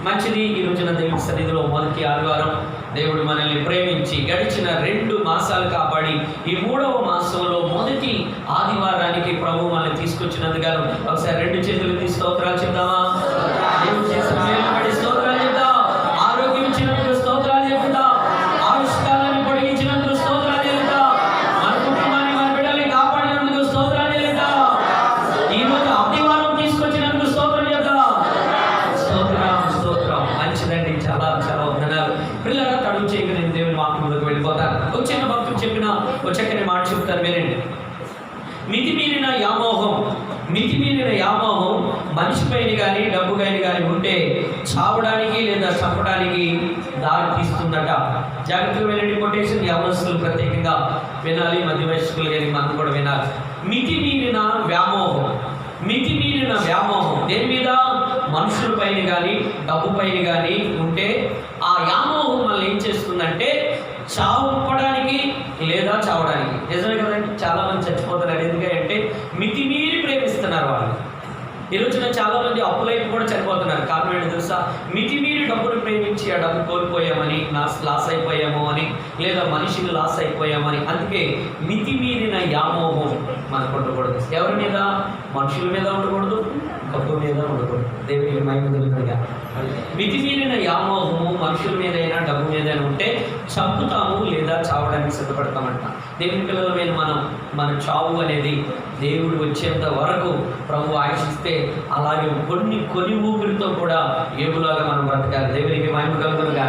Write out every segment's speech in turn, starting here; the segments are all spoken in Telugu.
మంచిది. ఈ రోజున దేవుని సన్నిధిలో మొదటి ఆదివారం దేవుడు మనల్ని ప్రేమించి గడిచిన 2 మాసాలు కాపాడి ఈ 3వ మాసంలో మొదటి ఆదివారానికి ప్రభు మనల్ని తీసుకొచ్చినందుకు ఒకసారి 2 చేతులు తీసి స్తోత్రాలు చెప్దామా? దేవుడు చేసిన మేలు బట్టి స్తోత్రాలు చెప్దాం. ఆరోగ్యం ఇచ్చినందుకు స్తోత్రాలు చెప్దాం. ఆయుష్కాలాన్ని పొడిగించినందుకు స్తోత్రాలు చెప్దాం. మన కుటుంబాన్ని మన బిడ్డల్ని కాపాడినందుకు స్తోత్రాలు చెప్దాం. ఈ రోజు ఆదివారం తీసుకొచ్చినందుకు స్తోత్రం చెప్దాం. స్తోత్రం. మంచిదండి. చాలా చాలా వందనాలు. పిల్లల తడుగు చేయక నేను దేవుని వాక్యంలోకి వెళ్ళిపోతాను. వచ్చిన భక్తులు చెప్పిన ఒక చక్కని మాట చెప్తారు, వినండి. మితిమీరిన యామోహం మనిషిపైన కానీ డబ్బుపైన కానీ ఉంటే చావడానికి లేదా చంపడానికి దారి తీస్తుందట. జాగ్రత్తగా వినండి. కొటేషన్ యవనస్తులు ప్రత్యేకంగా వినాలి, మధ్య వయస్కులు కానీ మనం కూడా వినాలి. మితిమీరిన వ్యామోహం దేని మీద? మనుషులపైన కానీ డబ్బు పైన కానీ ఉంటే ఆ వ్యామోహం మనల్ని ఏం చేస్తుందంటే చంపడానికి లేదా చావడానికి. నిజమే కదండి. చాలామంది చచ్చిపోతున్నారు. ఎందుకంటే మితిమీరి ప్రేమిస్తున్నారు వాళ్ళు. ఈ రోజున చాలామంది అప్పులైపు కూడా చనిపోతున్నారు. కారణం ఏంటో తెలుసా? మితిమీరి డబ్బును ప్రేమించి ఆ డబ్బు కోల్పోయామని, లాస్ అయిపోయాము అని, లేదా మనిషిని లాస్ అయిపోయామని. అందుకే మితిమీరిన యామోహం మనకు ఉండకూడదు. ఎవరి మీద? మనుషుల మీద ఉండకూడదు, డబ్బు మీద ఉండకూడదు. దేవునికి మహిమ కలుగునుగా. మితిమీరిన యామోహము మనుషుల మీదైనా డబ్బు మీదైనా ఉంటే చంపుతాము లేదా చావడానికి సిద్ధపడతామంట. దేవుని పిల్లలమైన మన చావు అనేది దేవుడు వచ్చేంత వరకు ప్రభు ఆశిస్తే అలాగే కొన్ని ఊపిరితో కూడా ఏబులాగా మనం బ్రతకాలి. దేవునికి మహిమ కలుగునుగా.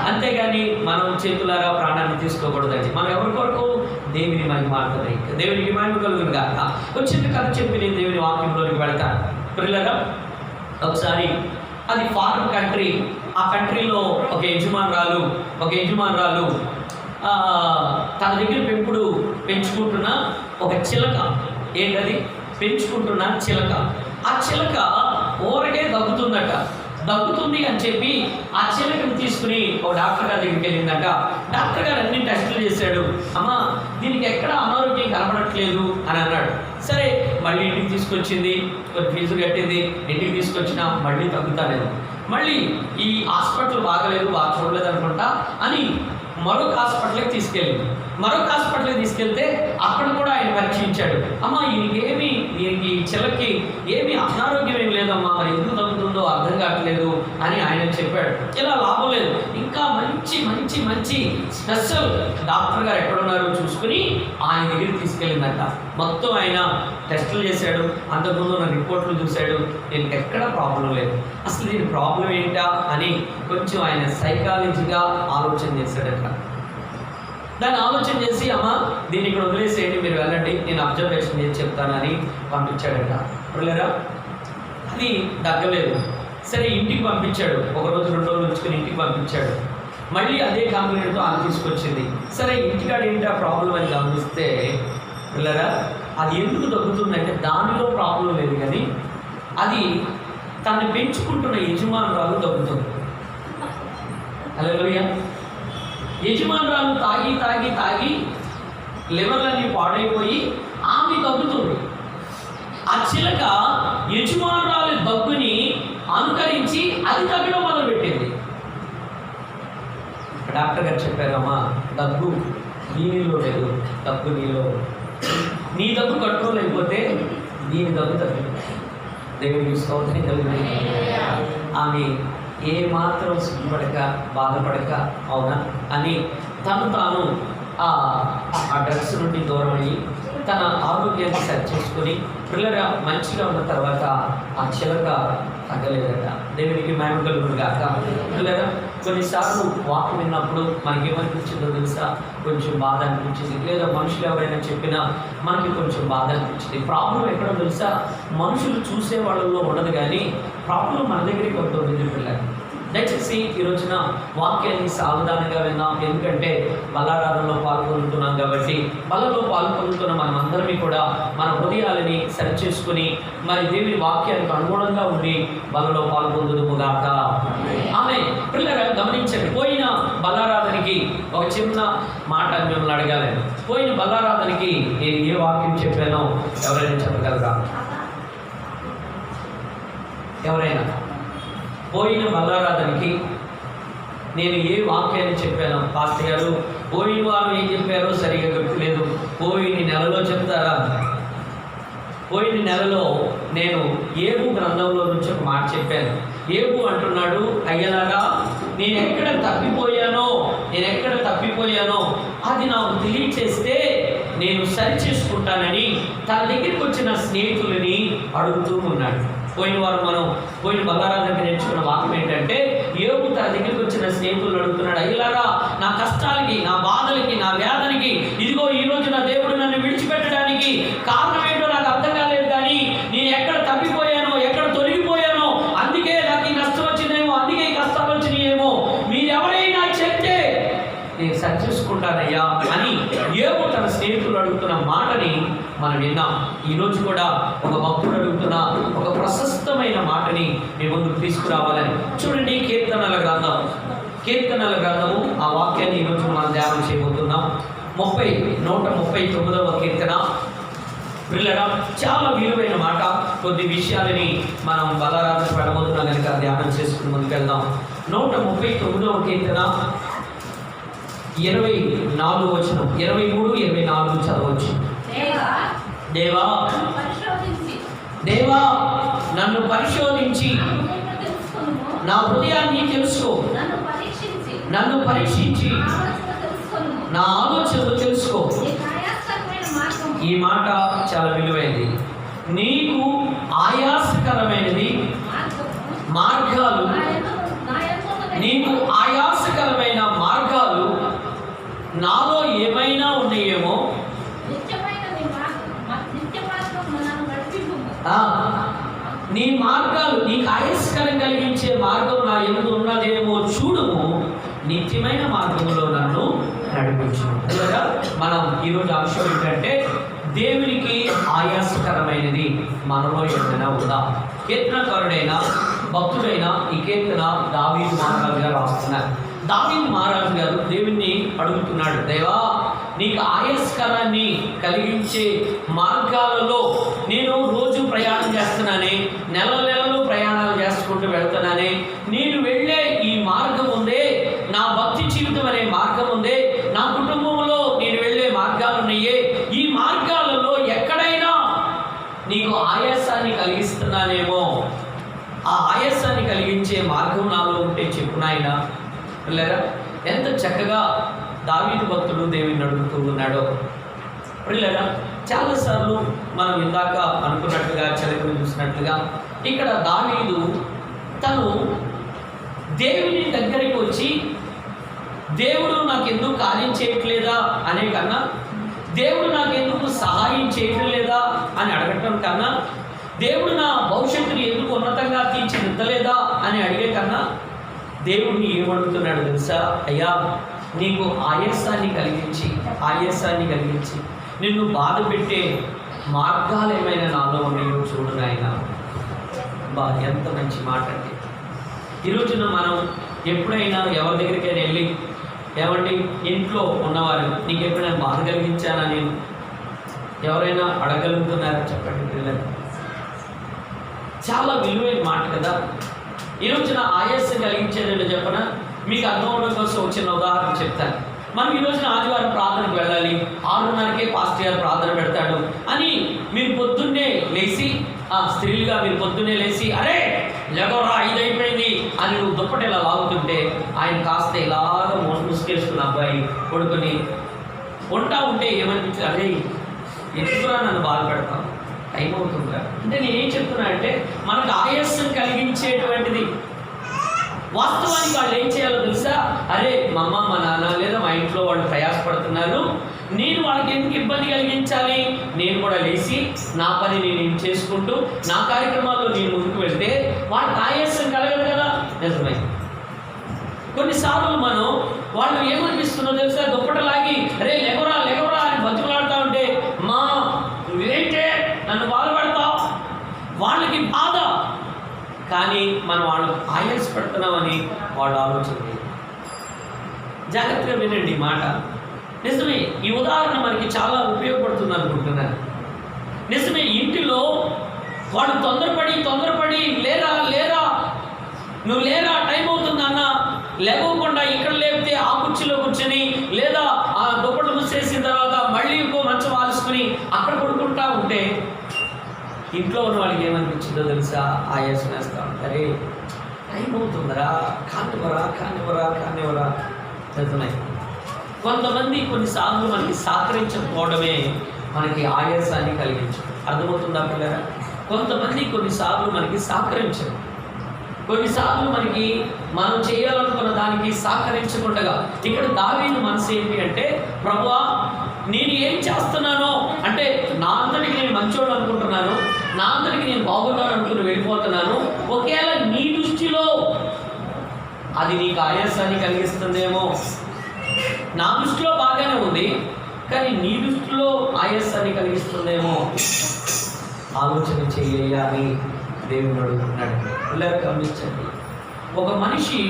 అంతేగాని మనం చేతులారా ప్రాణాన్ని తీసుకోకూడదండి. మనం ఎవరి కొరకు? దేవుని మహిమార్థమై, దేవునికి మహిమ కలుగునుగా. వచ్చిన కథ చెప్పి నేను దేవుని వాక్యంలోనికి వెళ్తాను. పిల్లరా, ఒకసారి అది ఫారిన్ కంట్రీ. ఆ కంట్రీలో ఒక యజమానురాలు తన దగ్గర పెంచుకుంటున్న ఒక చిలక. ఏంటది? పెంచుకుంటున్న చిలక. ఆ చిలక ఊరకే దగ్గుతుంది అని చెప్పి ఆ చిలకను తీసుకుని ఒక డాక్టర్ గారి దగ్గరికి వెళ్ళిందట. డాక్టర్ గారు అన్ని టెస్టులు చేశాడు. అమ్మా, దీనికి ఎక్కడ అనారోగ్యం కనపడట్లేదు అని అన్నాడు. సరే, మళ్ళీ ఇంటికి తీసుకొచ్చింది, కొన్ని ఫీజు కట్టింది. ఇంటికి తీసుకొచ్చినా మళ్ళీ తగ్గుతాలేదు. మళ్ళీ ఈ హాస్పిటల్ బాగలేదు, బాగా చూడలేదు అనుకుంటా అని మరొక హాస్పిటల్కి తీసుకెళ్తే అక్కడ కూడా ఆయన పరీక్షించాడు. అమ్మా, ఈయనకి చిలకి ఏమి అనారోగ్యం ఏం లేదమ్మా, మరి ఎందుకు తగ్గుతుందో అర్థం కావట్లేదు అని ఆయన చెప్పాడు. ఇలా లాభం లేదు. ఇంకా మంచి స్పెషల్ డాక్టర్ గారు ఎక్కడున్నారో చూసుకుని ఆయన దగ్గరికి తీసుకెళ్ళిందట. మొత్తం ఆయన టెస్టులు చేశాడు, అంతకుముందు ఉన్న రిపోర్ట్లు చూశాడు. దీనికి ఎక్కడ ప్రాబ్లం లేదు. అసలు దీని ప్రాబ్లం ఏంటా అని కొంచెం ఆయన సైకాలజీగా ఆలోచన చేశాడట. దాన్ని ఆలోచన చేసి, అమ్మ, దీన్ని ఇక్కడ వదిలేసేయండి, మీరు వెళ్ళండి, నేను అబ్జర్వేషన్ చేసి చెప్తానని పంపించాడట. పిల్లరా, అది తగ్గలేదు. సరే, ఇంటికి పంపించాడు. 1 రోజు 2 రోజులు ఉంచుకొని ఇంటికి పంపించాడు. మళ్ళీ అదే కంప్లైంట్తో ఆమె తీసుకొచ్చింది. సరే, ఇంటికాడ ఏంటి ఆ ప్రాబ్లం అని గమనిస్తే, పిల్లరా, అది ఎందుకు తగ్గుతుందంటే దానిలో ప్రాబ్లం లేదు, కానీ అది తను పెంచుకుంటున్న యజమానురాలు తగ్గుతుంది. హల్లెలూయా. యజమానురాలు తాగి లివర్లన్నీ పాడైపోయి ఆమె తగ్గుతుంది. ఆ చిలక యజమానురాలు దగ్గుని అనుకరించి అది తగ్గడం మొదలుపెట్టింది. డాక్టర్ గారు చెప్పారమ్మా, దగ్గు నీలో లేదు, దగ్గు నీలో. నీ దగ్గు కంట్రోల్ అయిపోతే దీని దగ్గు తగ్గింది. దేవుడికి స్తోత్రం కలుగుతుంది. ఆమె ఏ మాత్రం సిగ్గుపడక బాధపడక అవునా అని తాను ఆ డ్రగ్స్ నుండి దూరం అయ్యి తన ఆరోగ్యాన్ని సెట్ చేసుకుని పిల్లల మంచిగా ఉన్న తర్వాత ఆ చిలక తగ్గలేదట. దేవునికి మహిమ కలుగునుగాక. పిల్లల, కొన్నిసార్లు వాక్ విన్నప్పుడు మనకేమనిపించిందో తెలుసా? కొంచెం బాధ అనిపించింది. లేదా మనుషులు ఎవరైనా చెప్పినా మనకి కొంచెం బాధ అనిపించింది. ప్రాబ్లం ఎక్కడో తెలుసా? మనుషులు చూసే వాళ్ళలో ఉండదు, కానీ ప్రాబ్లం మన దగ్గరికి వస్తుంది. పిల్లలు, దయచేసి ఈ రోజున వాక్యాన్ని సావధానంగా విన్నాం. ఎందుకంటే బలారాధనలో పాల్గొంటున్నాం కాబట్టి, బలలో పాల్గొంటున్న మనమందరినీ కూడా మన హృదయాలని సరిచేసుకుని మరి దేవుని వాక్యానికి అనుగుణంగా ఉండి బలలో పాల్గొందుదుముగాక. ఆమె పిల్లలు గమనించండి. పోయిన బలారాధనకి ఒక చిన్న మాట మిమ్మల్ని అడగాలి. పోయిన బలారాధనకి నేను ఏ వాక్యం చెప్పానో ఎవరైనా చెప్పగలరా? ఎవరైనా పోయిన బల్లారాధనకి నేను ఏ వాక్యాన్ని చెప్పాను పాస్టర్ గారు, పోయిన వారు ఏం చెప్పారో సరిగా గుర్తులేదు, పోయిన నెలలో చెప్తారా? పోయిన నెలలో నేను ఏబు గ్రంథంలో నుంచి ఒక మాట చెప్పాను. ఏబు అంటున్నాడు, అయ్యలారా నేను ఎక్కడ తప్పిపోయానో అది నాకు తెలియచేస్తే నేను సరి చేసుకుంటానని తన దగ్గరికి వచ్చిన స్నేహితులని అడుగుతూ ఉన్నాడు. పోయిన బల్లారాధనకి నేర్చుకున్న వాక్యం ఏంటంటే, యోబు తన దగ్గరికి వచ్చిన స్నేహితులను అడుగుతున్నాడు, అయ్యలారా నా కష్టాలకి, నా బాధలకి, నా వేదనకి ఇదిగో ఈరోజు నా దేవుడు నన్ను విడిచిపెట్టడానికి కారణం ఏంటో నాకు అర్థం కాలేదు, కానీ నేను ఎక్కడ తప్పిపోయానో, ఎక్కడ తొలగిపోయానో, అందుకే నాకు ఈ నష్టం వచ్చిందేమో, అందుకే ఈ కష్టాలు వచ్చినాయేమో, మీరెవరైనా చెప్తే నేను సరి చేసుకుంటానయ్యా అని యోబు తన స్నేహితులు అడుగుతున్న మాటని మనం విన్నాం. ఈరోజు కూడా ఒక భక్తుడు అడుగుతున్న ఒక ప్రశస్తమైన మాటని మీ ముందుకు తీసుకురావాలని. చూడండి, కీర్తనల గ్రంథము ఆ వాక్యాన్ని ఈరోజు మనం ధ్యానం చేయబోతున్నాం. 139వ కీర్తన. పిల్లల చాలా విలువైన మాట. కొద్ది విషయాలని మనం బల్లారాధన పడబోతున్నాం కనుక ధ్యానం చేసుకుని ముందుకెళ్దాం. 139వ కీర్తన 24వ వచనం, 23, 24 చదవచ్చు. దేవా నన్ను పరిశోధించి నా హృదయాన్ని తెలుసుకో, నన్ను పరీక్షించి నా ఆలోచనలు తెలుసుకో. ఈ మాట చాలా విలువైనది. నీకు ఆయాసకరమైనది మార్గాలు, నీకు ఆయాసకరమైన మార్గాలు నాలో ఏమైనా ఉన్నాయేమో, నీ మార్గాలు, నీకు ఆయాసకరం కలిగించే మార్గం నా ఎందుకు ఉన్నదేమో చూడుము, నిత్యమైన మార్గంలో నన్ను నడిపించు. అనగా మనం ఈరోజు అంశం ఏంటంటే, దేవునికి ఆయాసకరమైనది మనలో ఏదైనా ఉందా? కీర్తనకారుడైన భక్తుడైన ఈ కీర్తన దావీదు మహారాజు గారు రాస్తున్నారు. దావీదు మహారాజు గారు దేవుణ్ణి అడుగుతున్నాడు, దేవా నీకు ఆయాస్కరాన్ని కలిగించే మార్గాలలో నేను రోజు ప్రయాణం చేస్తున్నానే, నెలలు ప్రయాణాలు చేసుకుంటూ వెళ్తున్నానే, నేను వెళ్ళే ఈ మార్గం ఉందే, నా భక్తి జీవితం అనే మార్గం ఉందే, నా కుటుంబంలో నేను వెళ్ళే మార్గాలు ఉన్నాయే, ఈ మార్గాలలో ఎక్కడైనా నీకు ఆయాసాన్ని కలిగిస్తున్నానేమో, ఆ ఆయాసాన్ని కలిగించే మార్గం నాలో ఉంటే చెప్పు నాయనా. పిల్లరా, ఎంత చక్కగా దావీదు భక్తుడు దేవుని అడుగుతూ ఉన్నాడో. పిల్లరా, చాలాసార్లు మనం ఇందాక అనుకున్నట్లుగా, చరిత్ర చూసినట్లుగా ఇక్కడ దావీదు తను దేవుని దగ్గరికి వచ్చి దేవుడు నాకెందుకు కార్యం చేయట్లేదా అనే కన్నా, దేవుడు నాకెందుకు సహాయం చేయటం లేదా అని అడగటం కన్నా, దేవుడు నా భవిష్యత్తుని ఎందుకు ఉన్నతంగా తీర్చిదిద్దలేదా అని అడిగే కన్నా, దేవుడిని ఏమడుగుతున్నాడు తెలుసా? అయ్యా నీకు ఆయాసాన్ని కలిగించి నిన్ను బాధ పెట్టే మార్గాలు ఏమైనా నాలో ఉన్నాయో చూడు నాయనా. ఎంత మంచి మాట అండి. ఈరోజున మనం ఎప్పుడైనా ఎవరి దగ్గరికైనా వెళ్ళి, ఏమండి ఇంట్లో ఉన్నవారు నీకు ఎప్పుడైనా బాధ కలిగించానా నేను, ఎవరైనా అడగలుగుతున్నారా చెప్పండి పిల్లలు. చాలా విలువైన మాట కదా. ఈరోజున ఆయాసం కలిగించేదని చెప్పన మీకు అర్థం అవడం కోసం వచ్చిన ఉదాహరణ చెప్తాను. మనం ఈరోజున ఆదివారం ప్రార్థనకు వెళ్ళాలి, 6:30కే పాస్టర్ గారు ప్రార్థన పెడతాడు అని మీరు పొద్దున్నే లేచి, స్త్రీలుగా మీరు పొద్దున్నే లేచి, అరే లెగోరా 5 అయిపోయింది అని నువ్వు దుప్పటి ఇలా లాగుతుంటే, ఆయన కాస్త ఇలాగ ముసుకేసుకున్న అబ్బాయి కొడుకుని ఉంటా ఉంటే ఏమనిపించింది, అరే ఎందుకురా నన్ను బాధపెడతాం, టైం అవుతుందా అంటే నేనేం చెప్తున్నా అంటే, మనకు ఆయాసం కలిగించేటువంటిది వాస్తవానికి వాళ్ళు ఏం చేయాలో తెలుసా? అరే మా అమ్మ, మా నాన్న లేదా మా ఇంట్లో వాళ్ళు ప్రయాసపడుతున్నారు, నేను వాళ్ళకి ఎందుకు ఇబ్బంది కలిగించాలి, నేను కూడా లేచి నా పని నేను చేసుకుంటూ నా కార్యక్రమాల్లో నేను ముందుకు వెళ్తే వాళ్ళకి ఆయాసం కలగదు కదా. నిజమే. కొన్నిసార్లు మనం వాళ్ళు ఏమనిపిస్తుందో తెలుసా, దుప్పటలాగి అరే లెగవరా లెగవరా అని బతుకులాడుతూ ఉంటే, మా నువ్వేంటే నన్ను బాధపడతావు, వాళ్ళకి బాధ, కానీ మనం వాళ్ళు ఆయాస పెడుతున్నామని వాళ్ళు ఆలోచన. జాగ్రత్తగా వినండి ఈ మాట. నిజమే, ఈ ఉదాహరణ మనకి చాలా ఉపయోగపడుతుంది అనుకుంటున్నాను. నిజమే, ఇంటిలో వాళ్ళు తొందరపడి లేరా నువ్వు లేరా, టైం అవుతుంది అన్న, లేవకుండా ఇక్కడ లేపితే ఆ కుర్చీలో కూర్చొని, లేదా ఆ దుప్పట్లు ముసేసిన తర్వాత మళ్ళీ ఇంకో మంచం ఆలుసుకుని అక్కడ పడుకుంటా ఉంటే ఇంట్లో ఉన్న వాళ్ళకి ఏమనిపించిందో తెలుసా? ఆయాసం వేస్తూ ఉంటారే, టైం అవుతుందరా, కానివరా వెళ్తున్నాయి. కొంతమంది కొన్నిసార్లు మనకి సహకరించకపోవడమే మనకి ఆయాసాన్ని కలిగించదు. అర్థమవుతుందా పిల్లరా? కొంతమంది కొన్నిసార్లు మనకి సహకరించరు, కొన్నిసార్లు మనకి మనం చేయాలనుకున్న దానికి సహకరించకుండా. ఇక్కడ దావీదు మనసు ఏంటి అంటే, ప్రభువా నేను ఏం చేస్తున్నానో అంటే నా అంతటికి నేను మంచోడు అనుకుంటున్నాను, నా అంతటికి నేను బాగున్నాను అనుకుని వెళ్ళిపోతున్నాను. ఒకవేళ నీ దృష్టిలో అది నీకు ఆయాసాన్ని కలిగిస్తుందేమో. నా దృష్టిలో బాగానే ఉంది, కానీ నీ దృష్టిలో ఆయాసాన్ని కలిగిస్తుందేమో. ఆలోచన చేయాలి దేవుడు అడుగుతున్నాడు. పిల్లలు గమనించండి, ఒక మనిషి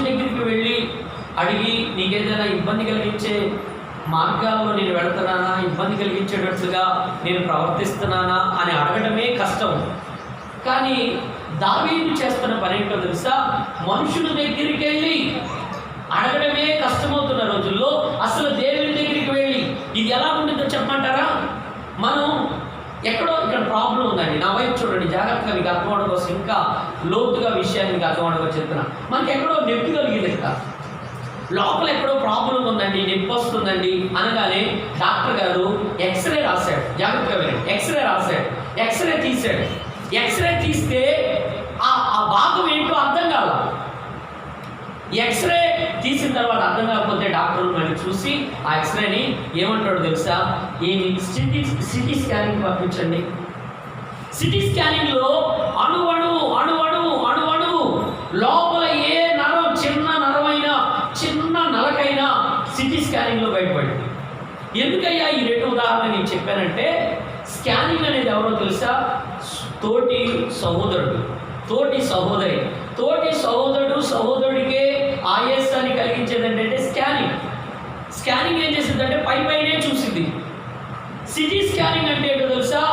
దగ్గరికి వెళ్ళి అడిగి నీకేదైనా ఇబ్బంది కలిగించే మార్గాల్లో నేను వెళుతున్నానా, ఇబ్బంది కలిగించేటట్లుగా నేను ప్రవర్తిస్తున్నానా అని అడగడమే కష్టం. కానీ దావీదు చేస్తున్న పని ఏంటో తెలుసా? మనుషుల దగ్గరికి వెళ్ళి అడగడమే కష్టమవుతున్న రోజుల్లో అసలు దేవుని దగ్గరికి వెళ్ళి ఇది ఎలా ఉంటుందో చెప్పమంటారా? మనం ఎక్కడో ఇక్కడ ప్రాబ్లం ఉందండి, నా వైపు చూడండి జాగ్రత్తగా, మీకు అర్థమవడం కోసం ఇంకా లోతుగా విషయాన్ని మీకు అర్థమవడం కోసం చెప్తున్నా. మనకి ఎక్కడో నొప్పి కలిగింది, ఇక్కడ లోపల ఎక్కడో ప్రాబ్లం ఉందండి, నొప్పి వస్తుందండి అనగానే డాక్టర్ గారు ఎక్స్రే రాశాడు. జాగ్రత్తగా వినండి, ఎక్స్రే రాశాడు, ఎక్స్రే తీశాడు. ఎక్స్రే తీస్తే ఆ భాగం ఏంటో అర్థం కాల. ఎక్స్రే తీసిన తర్వాత అర్థం కాకపోతే డాక్టర్ మళ్ళీ చూసి ఆ ఎక్స్రేని ఏమంటాడో తెలుసా? సిటీ స్కానింగ్ పంపించండి. సిటీ స్కానింగ్లో అణువణువు లోపల ఏ నరం, చిన్న నరమైనా చిన్న నలకైనా సిటీ స్కానింగ్లో బయటపడింది. ఎందుకయ్యా ఈ రెండు ఉదాహరణ నేను చెప్పానంటే, స్కానింగ్ అనేది ఎవరో తెలుసా? తోటి సహోదరుడు, తోటి సహోదరి, తోటి సహోదరుడికే ఆయాసాన్ని కలిగించేది ఏంటంటే స్కానింగ్. స్కానింగ్ ఏం చేసిందంటే పైనే చూసింది. సిటీ స్కానింగ్ అంటే ఏంటో తెలుసా?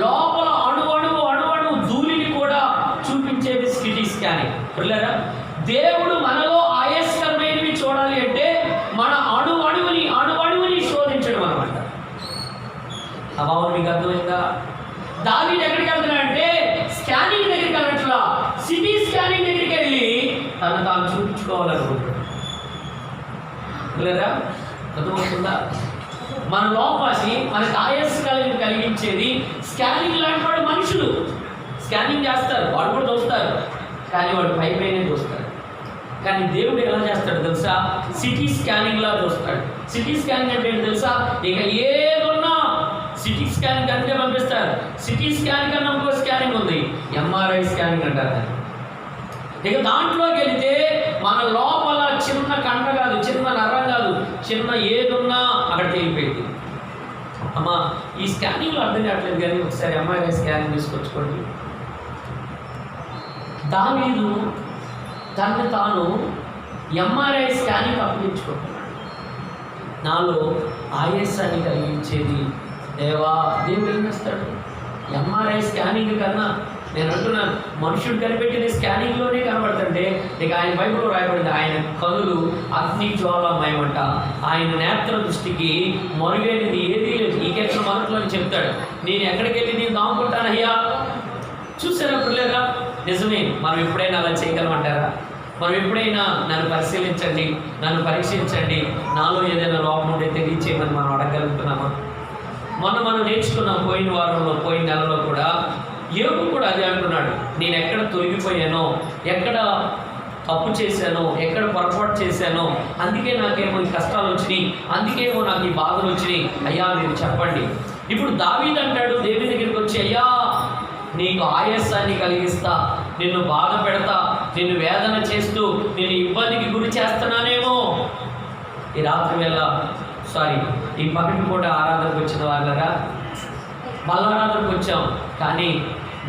లోపల అణువణువు ధూళిని కూడా చూపించేది సిటీ స్కానింగ్. పిల్లరా, దేవుడు మనలో ఆయాస్కరమైనవి చూడాలి అంటే మన అణువణువుని శోధించడం అనమాట. ఆ భావం మీకు అర్థమైందా? దావీదు ఎక్కడికి వెళ్తున్నాడంటే స్కానింగ్ దగ్గరికి వెళ్ళట్లా, సిటీ స్కానింగ్ దగ్గరికి వెళ్ళి తాను చూపించుకోవాలనుకుంటున్నాడు. లేదా అర్థమవుతుందా? మన లోపాన్ని మనకి ఆయాసం కలిగించేది స్కానింగ్ లాంటి వాడు. మనుషులు స్కానింగ్ చేస్తారు, వాడు కూడా చూస్తారు, కానీ వాడు పైనే చూస్తాడు. కానీ దేవుడు ఎలా చేస్తాడు తెలుసా? సిటీ స్కానింగ్ లా చూస్తాడు. సిటీ స్కానింగ్ అంటే ఏంటి తెలుసా? ఇక ఏదున్నా సిటీ స్కానింగ్ అంటే పంపిస్తారు. సిటీ స్కానింగ్ కన్నా ఇంకో స్కానింగ్ ఉంది, ఎంఆర్ఐ స్కానింగ్ అంటారు. ఇక దాంట్లోకి వెళితే మన లోపల చిన్న కంట కాదు, చిన్న నరం కాదు, చిన్న ఏదున్నా అక్కడ తేలిపోయింది. అమ్మా ఈ స్కానింగ్లో అర్థం కావట్లేదు, కానీ ఒకసారి ఎంఆర్ఐ స్కానింగ్ తీసుకొచ్చుకోండి. దావీదు తనను తాను ఎంఆర్ఐ స్కానింగ్ అప్పగించుకుంటున్నాడు. నాలో ఆయాసాన్ని కలిగించేది దేవుడు ఏం చేస్తాడు? ఎంఆర్ఐ స్కానింగ్ కన్నా నేను అంటున్నాను, మనుషుడు కనిపెట్టిన స్కానింగ్లోనే కనబడుతుంటే ఇక ఆయన బైబిల్లో రాయబడింది, ఆయన కనులు అగ్ని జ్వాలమయమంట, ఆయన నేత్ర దృష్టికి మరుగైనది ఏదీ లేదు. ఈ కేసు మొదట్లో చెప్తాడు, నేను ఎక్కడికి వెళ్ళి నేను దాముకుంటానయ్యా. చూసారా పిల్లరా? నిజమే. మనం ఎప్పుడైనా అలా చేయగలమంటారా? మనం ఎప్పుడైనా నన్ను పరిశీలించండి, నన్ను పరీక్షించండి, నాలో ఏదైనా లోపం ఉంటే తెలియచేయమని మనం అడగలుగుతున్నామా? మనం నేర్చుకున్నాం పోయిన వారంలో, పోయిన నెలలో కూడా యోబు కూడా అదే అంటున్నాడు, నేను ఎక్కడ తొలగిపోయానో, ఎక్కడ తప్పు చేశానో, ఎక్కడ పొరపాటు చేశానో, అందుకే నాకేమో ఈ కష్టాలు వచ్చినాయి, అందుకేమో నాకు ఈ బాధలు వచ్చినాయి, అయ్యా మీరు చెప్పండి. ఇప్పుడు దావీదు అంటాడు దేవుని దగ్గరికి వచ్చి, అయ్యా నీకు ఆయాసాన్ని కలిగిస్తా, నిన్ను బాధ పెడతా, నిన్ను వేదన చేస్తూ నేను ఇబ్బందికి గురి చేస్తున్నానేమో. ఈ రాత్రి వేళ ఈ పగటి పూట ఆరాధనకు వచ్చిన వాళ్ళరా, బలారాధనకు వచ్చాం, కానీ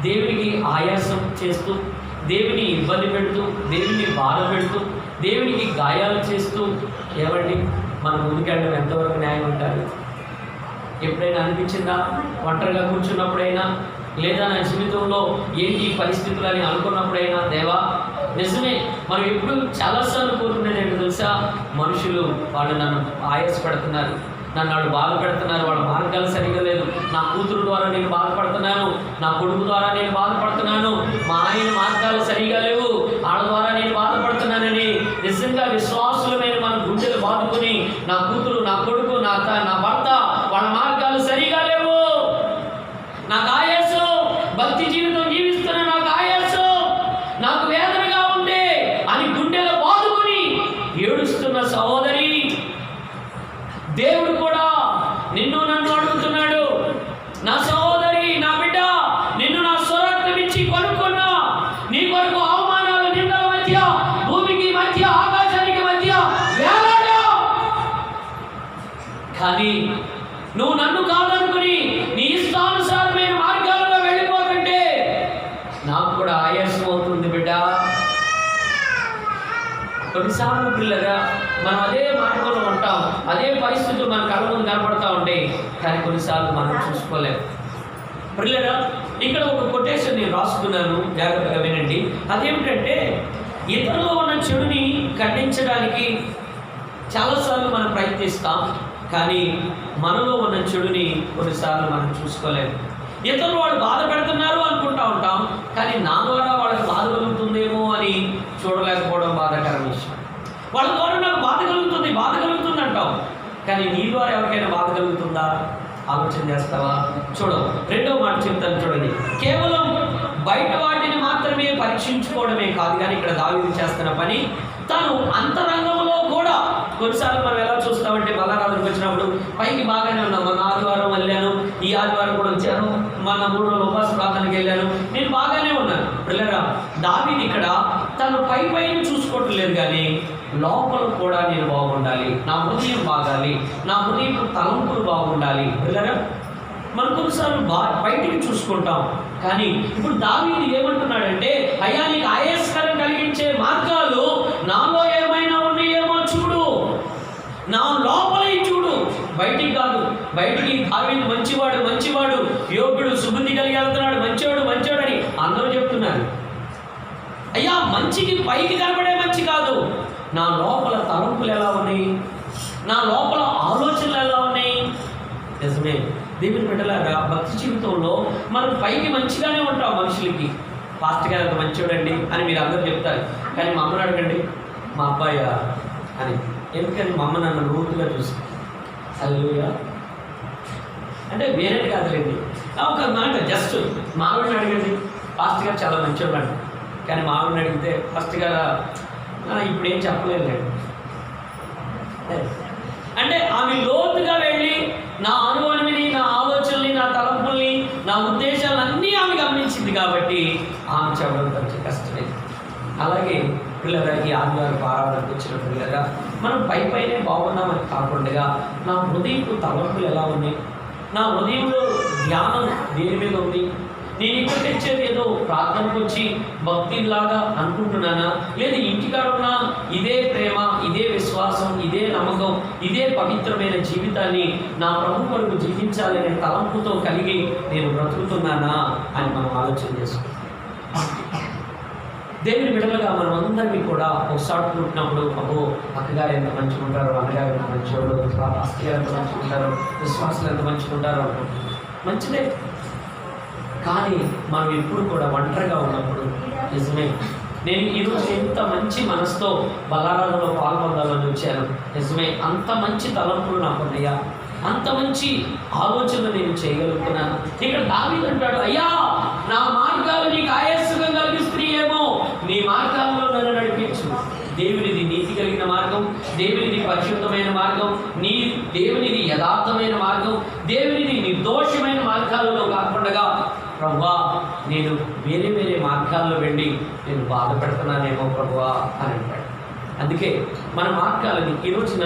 దేవునికి ఆయాసం చేస్తూ, దేవుని ఇబ్బంది పెడుతూ, దేవుని బాధ పెడుతూ, దేవునికి గాయాలు చేస్తూ ఏమండి మన ముందుకెళ్ళడం ఎంతవరకు న్యాయం ఉంటారు? ఎప్పుడైనా అనిపించిందా? ఒంటరిగా కూర్చున్నప్పుడైనా, లేదా నా జీవితంలో ఏంటి పరిస్థితులు అని అనుకున్నప్పుడైనా, దేవా నిజమే. మనం ఎప్పుడు చాలాసార్లు కోరుకునేది ఏంటో తెలుసా? మనుషులు వాళ్ళు నన్ను ఆయాసపెడుతున్నారు, నన్ను వాళ్ళు బాధ పెడుతున్నారు, వాళ్ళ మార్గాలు సరిగా లేదు, నా కూతురు ద్వారా నేను బాధపడుతున్నాను, నా కొడుకు ద్వారా నేను బాధపడుతున్నాను, మా ఆయన మార్గాలు సరిగా లేవు, వాళ్ళ ద్వారా నేను బాధపడుతున్నానని నిజంగా విశ్వాసులమైన మన గుండెలు బాదుకుని, నా కూతురు, నా కొడుకు, నా భర్త వాళ్ళ మార్గాలు సరిగా లేవు, నాకు ఆయాసం, భక్తి జీవితం జీవిస్తున్నా నాకు ఆయాసం, నాకు వేదనగా ఉండే అని గుండెలు బాదుకుని ఏడుస్తున్న సహోదరి, దేవుడు కూడా నిన్ను నన్ను అడుగుతున్నాడు. నా సహోదరి, నా బిడ్డ, నిన్ను నా స్వరక్తం ఇచ్చి కొనుక్కున్నా, నీ కొరకు అవమానాలు, నిందల మధ్య, భూమికి మధ్య, ఆకాశానికి మధ్య వేలాడా. కానీ నువ్వు నన్ను కాదనుకుని నీ ఇష్టానుసారమైన మార్గాలలో వెళ్ళిపోతుంటే నాకు కూడా ఆయాసం అవుతుంది బిడ్డ. కొన్నిసార్లు పిల్లగా మనం అదే మార్గంలో ఉంటాం, అదే పరిస్థితులు మన కళ్ళ ముందు కనపడతా ఉంటాయి, కానీ కొన్నిసార్లు మనం చూసుకోలేము. పిల్లగా ఇక్కడ ఒక కొటేషన్ నేను రాసుకున్నాను, జాగ్రత్తగా వినండి. అదేమిటంటే, ఇతరులో ఉన్న చెడుని ఖండించడానికి చాలాసార్లు మనం ప్రయత్నిస్తాం, కానీ మనలో ఉన్న చెడుని కొన్నిసార్లు మనం చూసుకోలేము. ఇతరులు వాళ్ళు బాధ పెడుతున్నారు అనుకుంటా ఉంటాం, కానీ నా ద్వారా వాళ్ళకి బాధ కలుగుతుందేమో అని చూడలేకపోవడం బాధాకరం విషయం. వాళ్ళ ద్వారా నాకు బాధ కలుగుతుంది అంటాం, కానీ నీ ద్వారా ఎవరికైనా బాధ కలుగుతుందా? ఆలోచన చేస్తావా? చూడవు. రెండో మాట చెప్తాను చూడండి. కేవలం బయట వాటిని మాత్రమే పరీక్షించుకోవడమే కాదు, కానీ ఇక్కడ దావీదు చేస్తున్న పని తను అంతరంగంలో కూడా. కొన్నిసార్లు మనం ఎలా చూస్తామంటే, బలారాధనకు వచ్చినప్పుడు పైకి బాగానే ఉన్నాం, మన ఆదివారం వెళ్ళాను, ఈ ఆదివారం కూడా వచ్చాను, మన 3 రోజులు ఉపవాస ప్రార్థనకి వెళ్ళాను, నేను బాగానే ఉన్నాను. పిల్లరా, దావీదు ఇక్కడ తను పైన చూసుకోవటం లేదు, కానీ లోపల కూడా నేను బాగుండాలి, నా హృదయం బాగాలి, నా హృదయం తలంపులు బాగుండాలి. పిల్లరా, మనం కొన్నిసార్లు బయటికి చూసుకుంటాం, కానీ ఇప్పుడు దావీదు ఏమంటున్నాడంటే, అయ్యా నీకు ఆయాస్కరం కలిగించే మార్గాలు నాలో ఏమైనా ఉన్నాయేమో చూడు, నా లోపలే చూడు, బయటికి కాదు. బయటికి దావీదు మంచివాడు, యోగ్యుడు, సుబుద్ధి కలిగి వెళ్తున్నాడు, మంచోడు అని అందరూ చెప్తున్నారు. అయ్యా, మంచికి పైకి కనబడే మంచి కాదు, నా లోపల తలంపులు ఎలా ఉన్నాయి, నా లోపల ఆలోచనలు ఎలా ఉన్నాయి. నిజమే, దేవుని బిడ్డలారా, భక్తి జీవితంలో మనం పైకి మంచిగానే ఉంటాం. మనుషులకి పాస్టర్ గారు అంత మంచివాడండి అని మీరు అందరూ చెప్తారు, కానీ మా అమ్మని అడగండి, మా అబ్బాయి అని. ఎందుకని మా అమ్మ నన్ను రూట్గా చూసి హల్లెలూయా అంటే వేరే కాదులేండి. ఒక మాట జస్ట్ మా ఆవిడని అడగండి, పాస్టర్ గారు చాలా మంచివాడు అండి, కానీ మా ఆవిడని అడిగితే ఫస్ట్ గారు ఇప్పుడు ఏం చెప్పలేదండి అంటే ఆమె లోతుగా వెళ్ళి నా అనుభవాన్ని, నా ఆలోచనల్ని, నా తలంపుల్ని, నా ఉద్దేశాలన్నీ ఆమె గమనించింది కాబట్టి ఆమె చెప్పడం కొంచెం కష్టమే. అలాగే పిల్లగా ఈ ఆదివారం ఆరాధనకు వచ్చిన పిల్లగా మనం పైనే బాగున్నామని కాకుండా నా హృదయపు తలంపులు ఎలా ఉన్నాయి, నా హృదయంలో ధ్యానం దేని మీద ఉంది, నేను ఇక్కడ తెచ్చేది ఏదో ప్రార్థనకు వచ్చి భక్తిలాగా అనుకుంటున్నానా, లేదా ఇంటికాడ ఉన్న ఇదే ప్రేమ, ఇదే విశ్వాసం, ఇదే నమ్మకం, ఇదే పవిత్రమైన జీవితాన్ని నా ప్రభు కొరకు జీవించాలనే తలంపుతో కలిగి నేను బ్రతుకుతున్నానా అని మనం ఆలోచన చేసుకుంటాం. దేవుని బిడ్డలుగా మనం అందరినీ కూడా ఒకసారి పుట్టినప్పుడు, అబ్బో అక్కగారు ఎంత మంచిగా ఉంటారో, అన్నగారు ఎంత మంచివాడు, అక్కగారు ఎంత మంచిగా ఉంటారో, విశ్వాసాలు ఎంత మంచిగా ఉంటారో అనుకుంటాం. మంచిదే, కానీ మనం ఎప్పుడు కూడా ఒంటరిగా ఉన్నప్పుడు నిజమే, నేను ఈరోజు ఎంత మంచి మనసుతో బలారాధనలో పాల్గొందాలని వచ్చాను, నిజమే అంత మంచి తలంపులు నాకు ఉన్నాయా, అంత మంచి ఆలోచనలు నేను చేయగలుగుతున్నాను. ఇక్కడ దావీదు అంటాడు, అయ్యా నా మార్గాలు నీకు ఆయాసంగా కలిగిస్తున్నాయేమో, నీ మార్గాల్లో నన్ను నడిపించు. దేవునిది నీతి కలిగిన మార్గం, దేవునిది పరిశుద్ధమైన మార్గం, దేవునిది యథార్థమైన మార్గం, దేవునిది నిర్దోషమైన మార్గాలలో కాకుండా ప్రభువా నేను వేరే మార్గాల్లో వెళ్ళి నేను బాధపెడుతున్నానేమో ప్రభువా అని అంటాడు. అందుకే మన మార్గాలని ఈ రోజున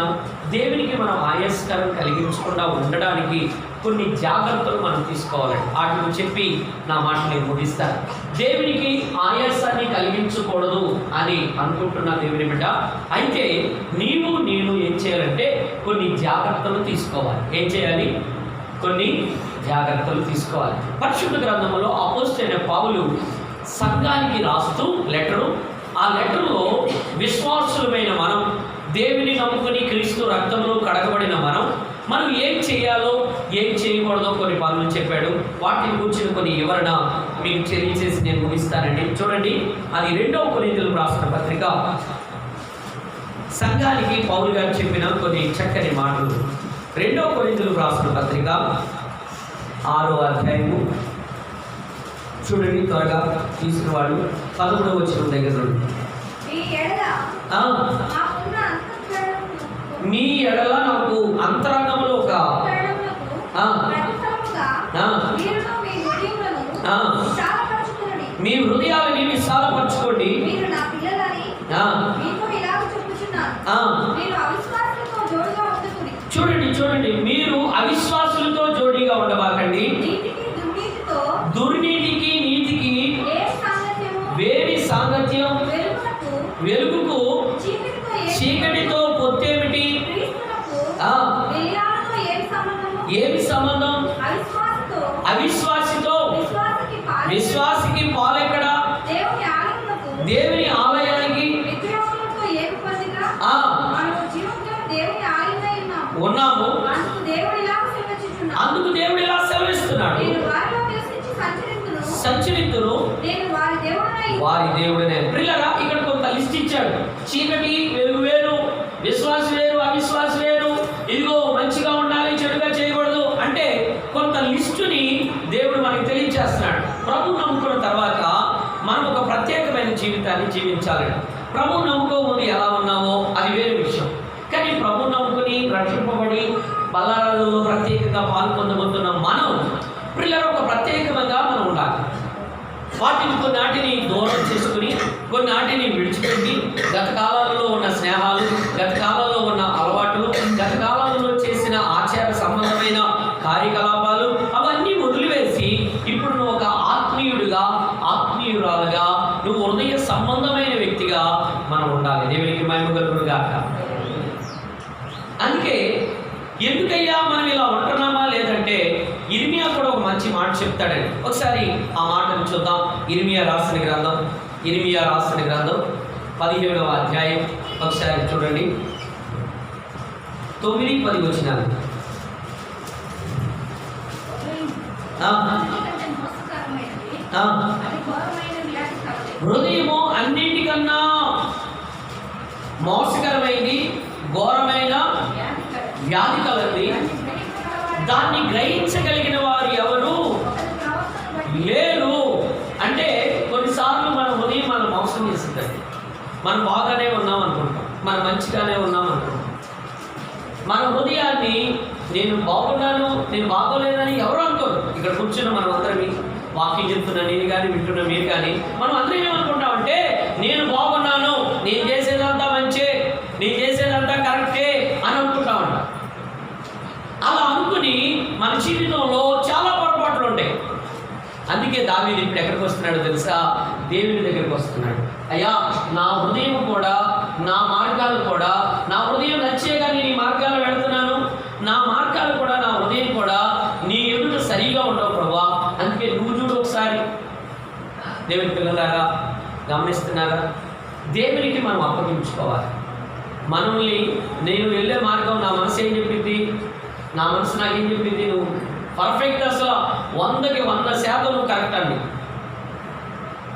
దేవునికి మనం ఆయాస్కరం కలిగించకుండా ఉండడానికి కొన్ని జాగ్రత్తలు మనం తీసుకోవాలండి. వాటిని చెప్పి నా మాట నేను ముగిస్తాను. దేవునికి ఆయాసాన్ని కలిగించకూడదు అని అనుకుంటున్నా దేవుని బిడ్డ. అయితే నేను ఏం చేయాలంటే కొన్ని జాగ్రత్తలు తీసుకోవాలి. ఏం చేయాలి? కొన్ని జాగ్రత్తలు తీసుకోవాలి. పరిశుద్ధ గ్రంథంలో అపోస్తలుడైన పౌలు సంఘానికి రాస్తూ లెటరు ఆ లెటర్లో విశ్వాసులమైన మనం, దేవుని నమ్ముకొని క్రీస్తు రక్తంలో కడగబడిన మనం ఏం చేయాలో ఏం చేయకూడదో కొన్ని పనులు చెప్పాడు. వాటిని కూర్చుని కొన్ని వివరణ మీకు తెలియజేసి నేను ముగిస్తానండి. చూడండి, అది 2వ కొరింథీయులకు రాసిన పత్రిక సంఘానికి పౌలు గారు చెప్పిన కొన్ని చక్కని మాటలు. 2వ కొరింథీయులకు రాసిన పత్రిక 6వ అధ్యాయము చూడండి, త్వరగా తీసుకున్న వాడు 11వ వచనం దగ్గర నుండి. మీ ఎడల నాకు అంతరంగంలో ఒక మీ హృదయాలని విశాలపరచుకోండి. చూడండి, మీరు అవిశ్వాసులతో జోడీగా ఉండబాకండి. దుర్నీతికి నీతికి వేడి సాంగత్యం, వెలుగుకు చీకటితో పొత్తేమిటి? ఏమి సంబంధం? అవిశ్వాసితో విశ్వాసికి పాలెక్కడ? దేవుని ఆలయానికి ఉన్నాము. అందుకు దేవుడు ఇలా సెలవిస్తున్నాడు, సంచరితును వారి దేవుడనే. ప్రియులారా, ఇక్కడ కొంత లిస్ట్ ఇచ్చాడు. చీకటి వెలుగు వేరు, విశ్వాసి వేరు, అవిశ్వాసి వేరు. ఇదిగో మంచిగా ఉండాలి, చెడుగా చేయకూడదు అంటే కొంత లిస్టుని దేవుడు మనకి తెలియజేస్తున్నాడు. ప్రభు నమ్ముకున్న తర్వాత మనం ఒక ప్రత్యేకమైన జీవితాన్ని జీవించాలని. ప్రభు నమ్ముకోముందు ఎలా ఉన్నామో అది వేరే విషయం. కానీ ప్రభు నమ్ముకుని రక్షింపబడి బల్లారాలలో ప్రత్యేకంగా పాల్పొందబోతున్న మనం పిల్లలు ఒక ప్రత్యేకంగా మనం ఉండాలి. వాటిని కొన్నాటిని దూరం చేసుకుని కొన్నాటిని విడిచిపెట్టి గత కాలాలలో ఉన్న స్నేహాలు, గత కాలంలో ఉన్న అలవాట్లు, గత కాలంలో చేసిన ఆచార సంబంధమైన కార్యకలాపాలు అవన్నీ వదిలివేసి ఇప్పుడు నువ్వు ఒక ఆత్మీయురాలుగా నువ్వు హృదయ సంబంధమైన వ్యక్తిగా మనం ఉండాలి. దేవునికి మహిమ కలుగును గాక. అందుకే ఎందుకయ్యా మనం ఇలా ఉంటున్నామా లేదంటే ఇర్మియా కూడా ఒక మంచి మాట చెప్తాడండి. ఒకసారి ఆ మాటను చూద్దాం. ఇర్మియా రాసిన గ్రంథం 17వ అధ్యాయం ఒకసారి చూడండి, 9-10 వచనాలు. హృదయము అన్నిటికన్నా మోసకరమైంది, ఘోరమైన వ్యాధి కలది. దాన్ని గ్రహించగలిగిన వారు ఎవరు లేరు. అంటే కొన్నిసార్లు మన హృదయం మనం మోసం చేస్తుందండి. మనం బాగానే ఉన్నాం అనుకుంటాం, మనం మంచిగానే ఉన్నాం అనుకుంటాం. మన హృదయాన్ని నేను బాగున్నాను, నేను బాగోలేదని ఎవరు అనుకోరు. ఇక్కడ కూర్చున్న మనం అందరం వాకింగ్ చెప్తున్నా నేను కానీ వింటున్నా మీరు కానీ మనం అందరం ఏమనుకుంటామంటే నేను బాగున్నాను, నేను చేసేదంతా మంచి, నేను చేసేదంతా కరెక్టే అని అనుకుంటామంట. అలా అనుకుని మన జీవితంలో చాలా పొరపాట్లు ఉంటాయి. అందుకే దావీదు ఇప్పుడు ఎక్కడికి వస్తున్నాడు తెలుసా? దేవుని దగ్గరికి వస్తున్నాడు. అయ్యా, నా హృదయం కూడా, నా మార్గాలు కూడా, నా హృదయం నచ్చేగా నేను ఈ మార్గాలు వెళుతున్నాను, నా మార్గాలు కూడా, నా హృదయం కూడా నీ ఎదుట సరిగా ఉండవు ప్రభా. అందుకే నువ్వు చూడు ఒకసారి. దేవుని పిల్లలారా గమనిస్తున్నారా? దేవునికి మనం అప్పగించుకోవాలి. మనల్ని నేను వెళ్ళే మార్గం నా మనసు ఏం చెప్పింది, నా మనసు నాకేం చెప్పింది, నువ్వు పర్ఫెక్ట్, అసలు 100కి 100% నువ్వు కరెక్ట్ అండి.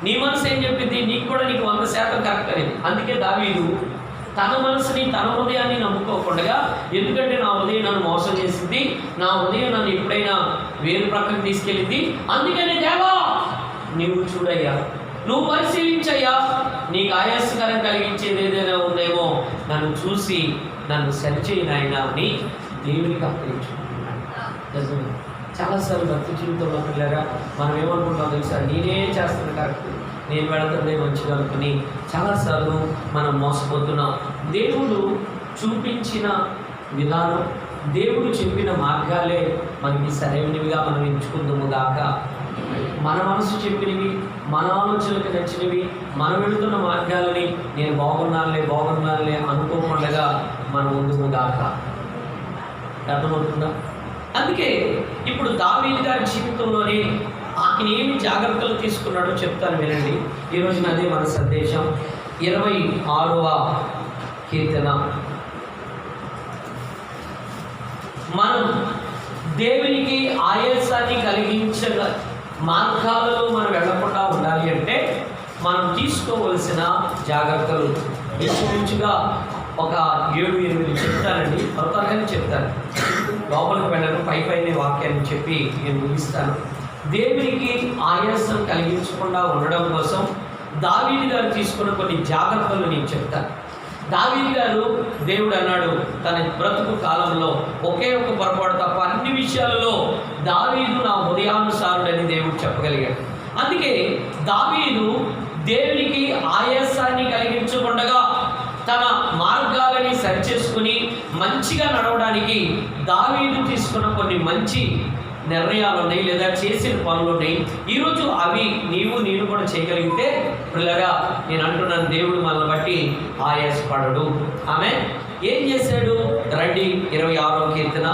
నీ మనసు ఏం చెప్పింది, నీకు 100% కరెక్ట్ అనేది. అందుకే దావీదు తన మనసుని, తన హృదయాన్ని నమ్ముకోకుండా, ఎందుకంటే నా హృదయం నన్ను మోసం చేసింది, నా హృదయం నన్ను ఎప్పుడైనా వేరు ప్రక్కన తీసుకెళ్ళింది, అందుకని దేవా నువ్వు చూడయ్యా, నువ్వు పరిశీలించయ్యా, నీకు ఆయాసకరం కలిగించేది ఏదైనా ఉందేమో నన్ను చూసి నన్ను సరిచేయి నాయన అని దేవునికి అప్పగించుకుంటున్నాను. చాలాసార్లు భక్తి జీవితంలో పిల్లరా మనం ఏమనుకుంటాం తెలుసా? నేనే చేస్తాను కరెక్ట్, నేను వెళుతుందే మంచిగా అనుకుని చాలాసార్లు మనం మోసపోతున్నాం. దేవుడు చూపించిన విధానం, దేవుడు చెప్పిన మార్గాలే మనకి సరైనవిగా మనం ఎంచుకుందాము గాక. మన మనసు చెప్పినవి, మన ఆలోచనలకు నచ్చినవి, మనం వెళుతున్న మార్గాలని నేను బాగున్నానులే అనుకోకుండా మనం ముందుకు గాక. అర్థమవుతుందా? అందుకే ఇప్పుడు దావీదు గారి జీవితంలోనే ఆయన ఏమి జాగ్రత్తలు తీసుకున్నాడో చెప్తాను వినండి. ఈరోజు అదే మన సందేశం. 26వ కీర్తన. మనం దేవునికి ఆయాసాన్ని కలిగించగ మార్గాలలో మనం వెళ్లకుండా ఉండాలి అంటే మనం తీసుకోవలసిన జాగ్రత్తలు ఇంచుమించుగా ఒక 7-8 చెప్తానండి. త్వరగానే చెప్తాను, లోపలికి వెళ్ళను, పైనే వాక్యాన్ని చెప్పి నేను ముగిస్తాను. దేవునికి ఆయాసం కలిగించకుండా ఉండడం కోసం దావీదు గారు తీసుకున్న కొన్ని జాగ్రత్తలు నేను చెప్తాను. దావీదు గారు, దేవుడు అన్నాడు తన బ్రతుకు కాలంలో ఒకే ఒక పొరపాటు తప్ప అన్ని విషయాలలో దావీదు నా హృదయానుసారుడని దేవుడు చెప్పగలిగాడు. అందుకే దావీదు దేవునికి ఆయాసాన్ని కలిగించకుండా తన మార్గాలని సరిచేసుకుని మంచిగా నడవడానికి దావీదు తీసుకున్న కొన్ని మంచి నిర్ణయాలు ఉన్నాయి, లేదా చేసిన పనులు ఉన్నాయి. ఈరోజు అవి నేను కూడా చేయగలిగితే పిల్లగా నేను అంటున్నాను, దేవుడు మనల్ని బట్టి ఆయాసపడడు. ఆమె ఏం చేశాడు? రండి 26వ కీర్తన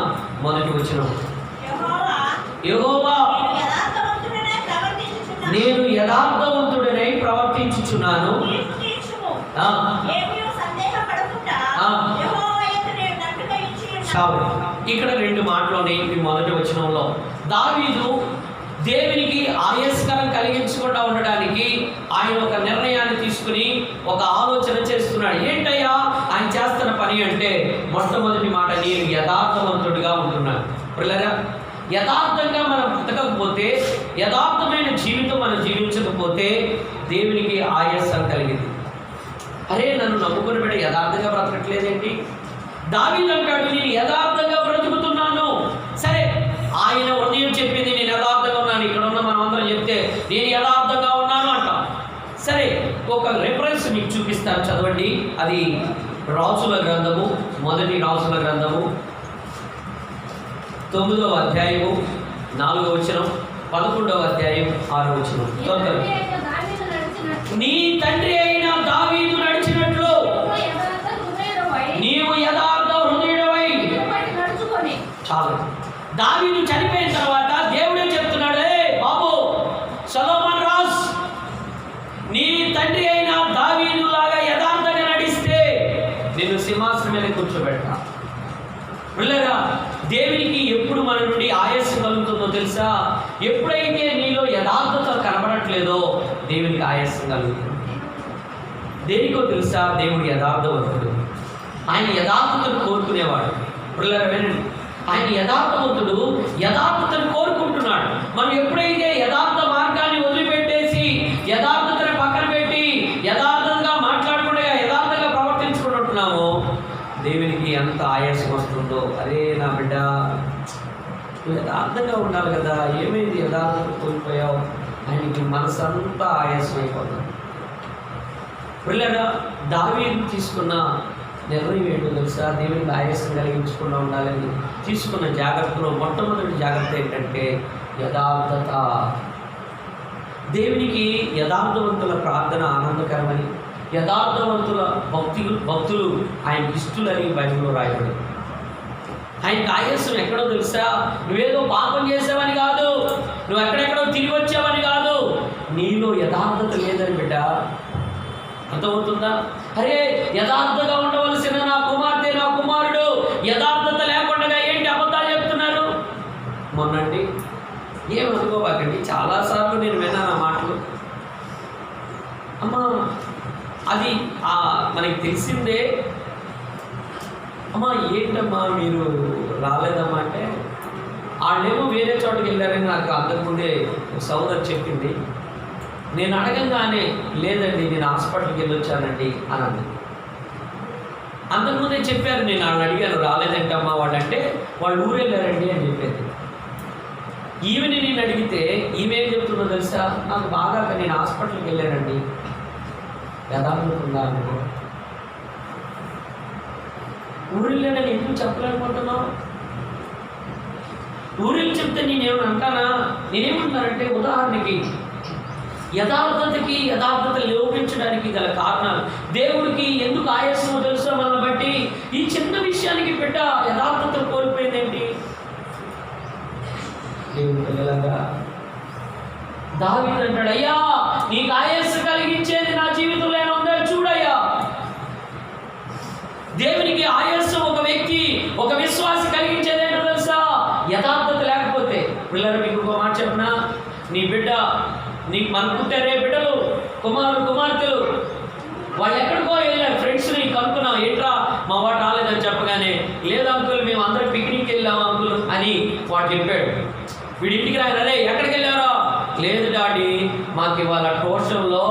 మొదటి వచనం. యెహోవా నేను యథార్థవంతుడనై ప్రవర్తించుచున్నాను. ఇక్కడ 2 మాటలు ఉన్నాయి. ఈ మొదటి వచనంలో దావీదు దేవునికి ఆయాస్కరం కలిగించకుండా ఉండడానికి ఆయన ఒక నిర్ణయాన్ని తీసుకుని ఒక ఆలోచన చేస్తున్నాడు. ఏంటయ్యా ఆయన చేస్తున్న పని అంటే, మొట్టమొదటి మాట, నేను యథార్థవంతుడిగా ఉంటున్నాను. పిల్లరా, యథార్థంగా మనం బ్రతకకపోతే, యథార్థమైన జీవితం మనం జీవించకపోతే దేవునికి ఆయాసం కలిగింది. అరే నన్ను నమ్ముకుని పెట్టి యథార్థంగా బ్రతకట్లేదేంటి? దావీదు అంటాడు, నేను యథార్థంగా బ్రతుకుతున్నాను. సరే, ఆయన ఉదయం చెప్పింది నేను యథార్థంగా ఉన్నాను, ఇక్కడ ఉన్న మనం అందరం చెప్తే నేను యథార్థంగా ఉన్నాను అంటాం. సరే, ఒక రెఫరెన్స్ మీకు చూపిస్తాను, చదవండి. అది రాజుల గ్రంథము, మొదటి రాజుల గ్రంథము 9వ అధ్యాయము 4వ వచనం, 11వ అధ్యాయం 6వ వచనం. నీ తండ్రి అయిన దావీదు నడిచినట్లు నీవు యథార్థ హృదయుడవై. చాలు. దావీదు చనిపోయిన తర్వాత దేవుడే చెప్తున్నాడు, బాబు సొలొమోన్ రాజ్, నీ తండ్రి అయిన దావీదు లాగా యథార్థంగా నడిస్తే నిన్ను సింహాసనం మీద కూర్చోబెడతా. పిల్లరా, దేవునికి ఎప్పుడు మన నుండి ఆయాసం కలుగుతుందో తెలుసా? ఎప్పుడైతే నీలో యథార్థత కనబడట్లేదో దేవునికి ఆయాసం కలుగుతుంది. దేనికో తెలుసా? దేవుడు యథార్థవంతుడు. ఆయన యథార్థతను కోరుకునేవాడు. పిల్లరా వినండి, ఆయన యథార్థవంతుడు, యథార్థతను కోరుకుంటున్నాడు. మనం ఎప్పుడైతే యథార్థ మార్గాన్ని వదిలిపెట్టేసి యథార్థతను పక్కన పెట్టి యథార్థంగా మాట్లాడకుండా యథార్థంగా ప్రవర్తించుకుంటున్నామో దేవునికి ఎంత ఆయాసం వస్తుందో. అరే నా బిడ్డ, నువ్వు యథార్థంగా ఉండాలి కదా, ఏమైంది యథార్థత కోల్పోయావు? ఆయనకి మనసంతా ఆయాసం అయిపోతుంది. పిల్లరా, దావీదు తీసుకున్న నిర్ణయం ఏంటో తెలుసా? దేవునికి ఆయాసం కలిగించకుండా ఉండాలని తీసుకున్న జాగ్రత్తలో మొట్టమొదటి జాగ్రత్త ఏంటంటే యథార్థత. దేవునికి యథార్థవంతుల ప్రార్థన ఆనందకరమని, యథార్థవంతుల భక్తులు ఆయనకి ఇష్టలని బైబిల్లో రాయబడి. ఆయనకి ఆయాసం ఎక్కడో తెలుసా? నువ్వేదో పాపం చేసావని కాదు, నువ్వు ఎక్కడెక్కడో తిరిగి వచ్చావని కాదు, నీలో యథార్థత లేదని బిడ్డ. అర్థమవుతుందా? అరే యథార్థంగా ఉండవలసిన నా కుమార్తె, నా కుమారుడు యథార్థత లేకుండా ఏంటి అబద్ధాలు చెప్తున్నారు? మొన్నండి ఏమనుకోబాకండి, చాలాసార్లు నేను విన్నాను ఆ మాటలు. అమ్మా అది మనకి తెలిసిందే. అమ్మా ఏంటమ్మా మీరు రాలేదమ్మా అంటే, వాళ్ళేమో వేరే చోటుకి వెళ్ళారని నాకు అంతకుముందే సోదరు చెప్పింది. నేను అడగంగానే లేదండి నేను హాస్పిటల్కి వెళ్ళొచ్చానండి అని అన్నది. అంతకుముందే చెప్పారు, నేను వాళ్ళని అడిగాను రాలేదంటమ్మా వాళ్ళంటే, వాళ్ళు ఊరు వెళ్ళారండి అని చెప్పేది. ఈమెని నేను అడిగితే ఈమె ఏం చెప్తుందో తెలుసా? నాకు బాగా నేను హాస్పిటల్కి వెళ్ళానండి. యథార్థంగా అనుకో, ఊరిలో నేను ఎందుకు చెప్పలేకపోతున్నావు? ఊరిలో చెప్తే నేనేమన్నా అంటానా? నేనేమంటానంటే, ఉదాహరణకి యథార్థత లోపించడానికి గల కారణాలు, దేవుడికి ఎందుకు ఆయాసమో తెలుసా మనల్ని బట్టి. ఈ చిన్న విషయానికి బిడ్డ యథార్థత కోల్పోయిందేంటి? దేవుడి పిల్లలుగా దావీదు అంటాడు, అయ్యా నీకు ఆయాసం కలిగించేది నా జీవితంలో ఏమైనా ఉందో చూడయ్యా. ఆయాసం ఒక విశ్వాసి కలిగించేది ఏంటో తెలుసా? యథార్థత లేకపోతే. పిల్లలు మీకు ఒక మాట చెప్పనా, నీ బిడ్డ నీకు మన పుట్టారే బిడ్డలు, కుమార్తెలు, వాళ్ళు ఎక్కడికో వెళ్ళారు, ఫ్రెండ్స్ని కనుక్కున్నాం, ఏంట్రా మా వాడు రాలేదని చెప్పగానే, లేదు అంకుల్ మేము అందరం పిక్నిక్ వెళ్ళాము అంకుల్ అని వాడు చెప్పాడు. వీడి ఇంటికి రాయరే, ఎక్కడికి వెళ్ళారో? లేదు డాడీ, మాకు ఇవాళ ట్యూషన్లో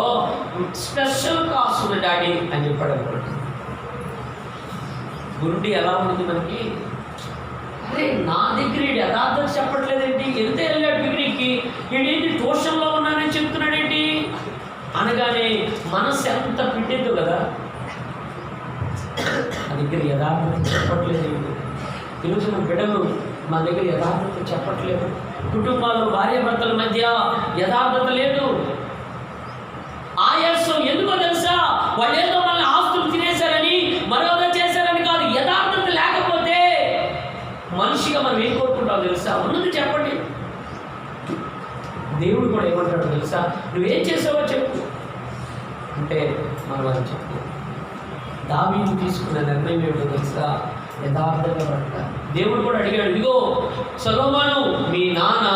స్పెషల్ క్లాస్ ఉంది డాడీ అని చెప్పాడు అనుకోండి. గురుడి ఎలా ఉంది మనకి? అరే నా దగ్గర యథార్థత చెప్పట్లేదేంటి? ఎంత వెళ్ళాడు పిక్నిక్కి, వీడేంటి ట్యూషన్లో ఉన్నానని చెప్తున్నాడేంటి అనగానే మనసు ఎంత పిండిద్దు కదా. నా దగ్గర యథార్థత చెప్పట్లేదు. ఈరోజు మన బిడ్డలు మన దగ్గర యథార్థత చెప్పట్లేదు. కుటుంబాల్లో భార్యాభర్తల మధ్య యథార్థత లేదు. ఆయాసం ఎందుకో తెలుసా? వాళ్ళు ఏదో మనల్ని ఆస్తులు తినేశారని, మరోదో చేశారని కాదు. యథార్థత లేకపోతే మనిషిగా మనం ఏం కోరుకుంటావు తెలుసా? ఉన్నది చెప్పండి. దేవుడు కూడా ఏమంటాడు తెలుసా? నువ్వేం చేసావో చెప్పు అంటే మనం అని చెప్పు. దావీదు తీసుకున్న నిర్ణయం ఏమిటో తెలుసా? యథార్థంగా పడతారు. దేవుడు కూడా అడిగాడు, ఇదిగో సొలొమోను మీ నాన్న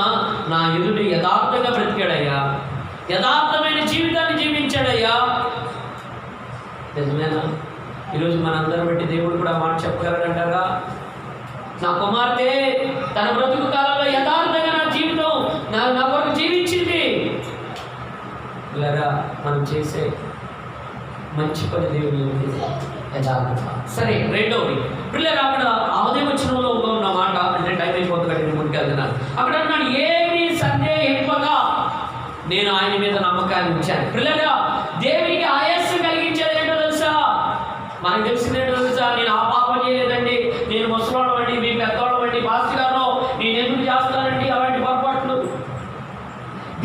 నా ఎదుట యథార్థంగా బ్రతికాడయ్యా, యథార్థమైన జీవితాన్ని జీవించాడయ్యా. నిజమేనా? ఈరోజు మనందరం బట్టి దేవుడు కూడా మాట చెప్పగలడంటారా? నా కుమార్తె తన బ్రతుకు కాలంలో యథార్థంగా నా జీవితం నా కొరకు జీవించింది. ఇలాగా మనం చేసే మంచి పని దేవుని యథార్థత. సరే, రెండవది పిల్లలు అక్కడ ఆది వచనంలో ఉన్న మాట, అంటే టైం అయిపోతుంది కాబట్టి ముందుకు వెళ్తున్నాను. అక్కడ అన్నాడు, ఏమీ సందేహింపగా నేను ఆయన మీద నమ్మకాన్ని ఉంచాను. పిల్లగా దేవునికి ఆయాసం కలిగించేది ఏంటో తెలుసా? మనకు తెలిసిందేంటో తెలుసా? నేను ఆ పాపం చేయలేదండి, నేను ముసలోడం అండి, మీ పెద్దవాళ్ళం అండి, పాస్టర్ గారు నేను ఎందుకు చేస్తానండి అలాంటి పొరపాట్లు.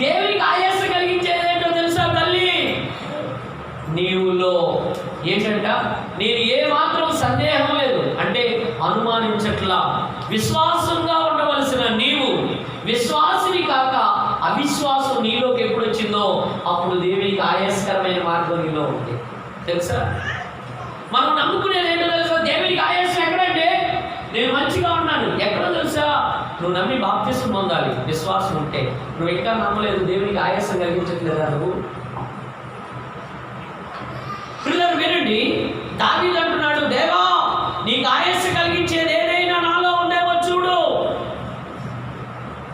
దేవునికి ఆయాసం కలిగించేది ఏంటో తెలుసా? తల్లి నీవులో ఏంటంట, నేను ఏ మాత్రం సందేహం లేదు అంటే అనుమానించట్లా. విశ్వాసంగా ఉండవలసిన నీవు విశ్వాసిని కాక అవిశ్వాసం నీలోకి ఎప్పుడు వచ్చిందో అప్పుడు దేవునికి ఆయాసకరమైన మార్గం నీలో ఉంది. తెలుసా? మనం నమ్ముకునేది ఏంటో తెలుసా? దేవునికి ఆయాసం ఎక్కడంటే నేను మంచిగా ఉన్నాను. ఎక్కడో తెలుసా? నువ్వు నమ్మి బాప్తిసం పొందాలి. విశ్వాసం ఉంటే. నువ్వు ఇంకా నమ్మలేదు, దేవునికి ఆయాసం కలిగించట్లేదా నువ్వు? పిల్లలు వినండి, దావీదు అంటున్నాడు, దేవా నీకు ఆయాసం కలిగించేది ఏదైనా నాలో ఉండేవో చూడు.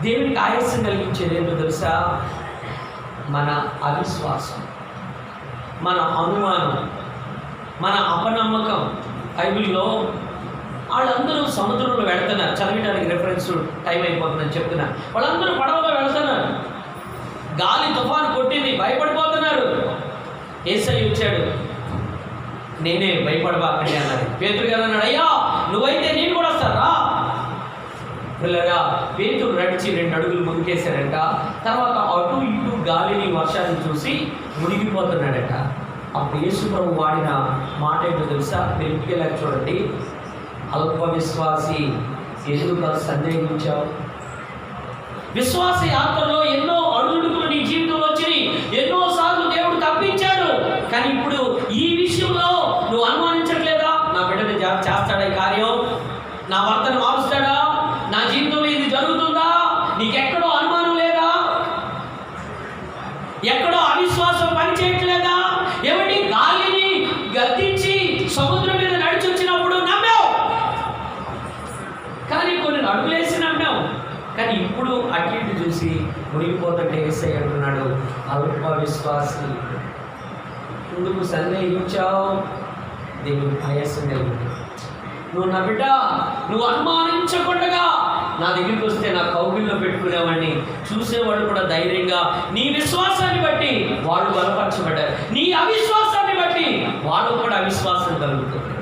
దేవునికి ఆయాసం కలిగించేది ఏంటో తెలుసా? మన అవిశ్వాసం, మన అనుమానం, మన అపనమ్మకం. బైబిల్లో వాళ్ళందరూ సముద్రంలో వెళుతున్నారు. చదివడానికి రెఫరెన్స్ టైం అయిపోతుందని చెప్తున్నారు. వాళ్ళందరూ పడవలో వెళుతున్నారు. గాలి తుఫాను కొట్టింది, భయపడిపోతున్నారు. యేసయ్య వచ్చాడు, నేనే భయపడబాకండి అన్నాడు. పేతురు గారు అన్నాడు, అయ్యా నువ్వైతే నేను కూడా వస్తారా? పిల్లగా పేతురు నడిచి 2 అడుగులు ముందుకేశాడంట. తర్వాత అటు ఇటు గాలిని వర్షాన్ని చూసి మునిగిపోతున్నాడట. అప్పుడు యేసు ప్రభు వాడిన మాట ఏంటో తెలుసా? మీరు ఇంటికి వెళ్ళాక చూడండి. అల్ప విశ్వాసి ఎందుకు సందేహించావు? విశ్వాస యాత్రలో ఎన్నో అడుగుడుకులు నీ జీవితంలో వచ్చినాయి, ఎన్నోసార్లు దేవుడు తప్పించాడు. కానీ ఇప్పుడు ఈ విషయంలో నువ్వు అనుమానించట్లేదా? నా బిడ్డని చేస్తాడా ఈ కార్యం? నా భర్తను మారుస్తాడా? నా జీవితంలో ఇది జరుగుతుందా? నీకెక్కడో అనుమానం లేదా? ఎక్కడో అవిశ్వాసం పని చేయట్లేదా? ఏమిటి? గాలిని గద్దించి సముద్రం మీద నడిచి వచ్చినప్పుడు నమ్మావు, కానీ కొన్ని అడుగులేసి నమ్మావు. కానీ ఇప్పుడు అటు ఇటు చూసి మునిగిపోతుంటే యేసయ్య అంటున్నాడు, అల్ప విశ్వాసి ఎందుకు సందేహించావు? దేవుని ఆయాసం కలిగింది. నువ్వు నా బిడ్డ, నువ్వు అనుమానించకుండా నా దగ్గరికి వస్తే నా కౌగిల్లో పెట్టుకునేవాడిని. చూసేవాడు కూడా ధైర్యంగా నీ విశ్వాసాన్ని బట్టి వాళ్ళు బలపరచబడ్డారు. నీ అవిశ్వాసాన్ని బట్టి వాళ్ళు కూడా అవిశ్వాసం కలుగుతుంది.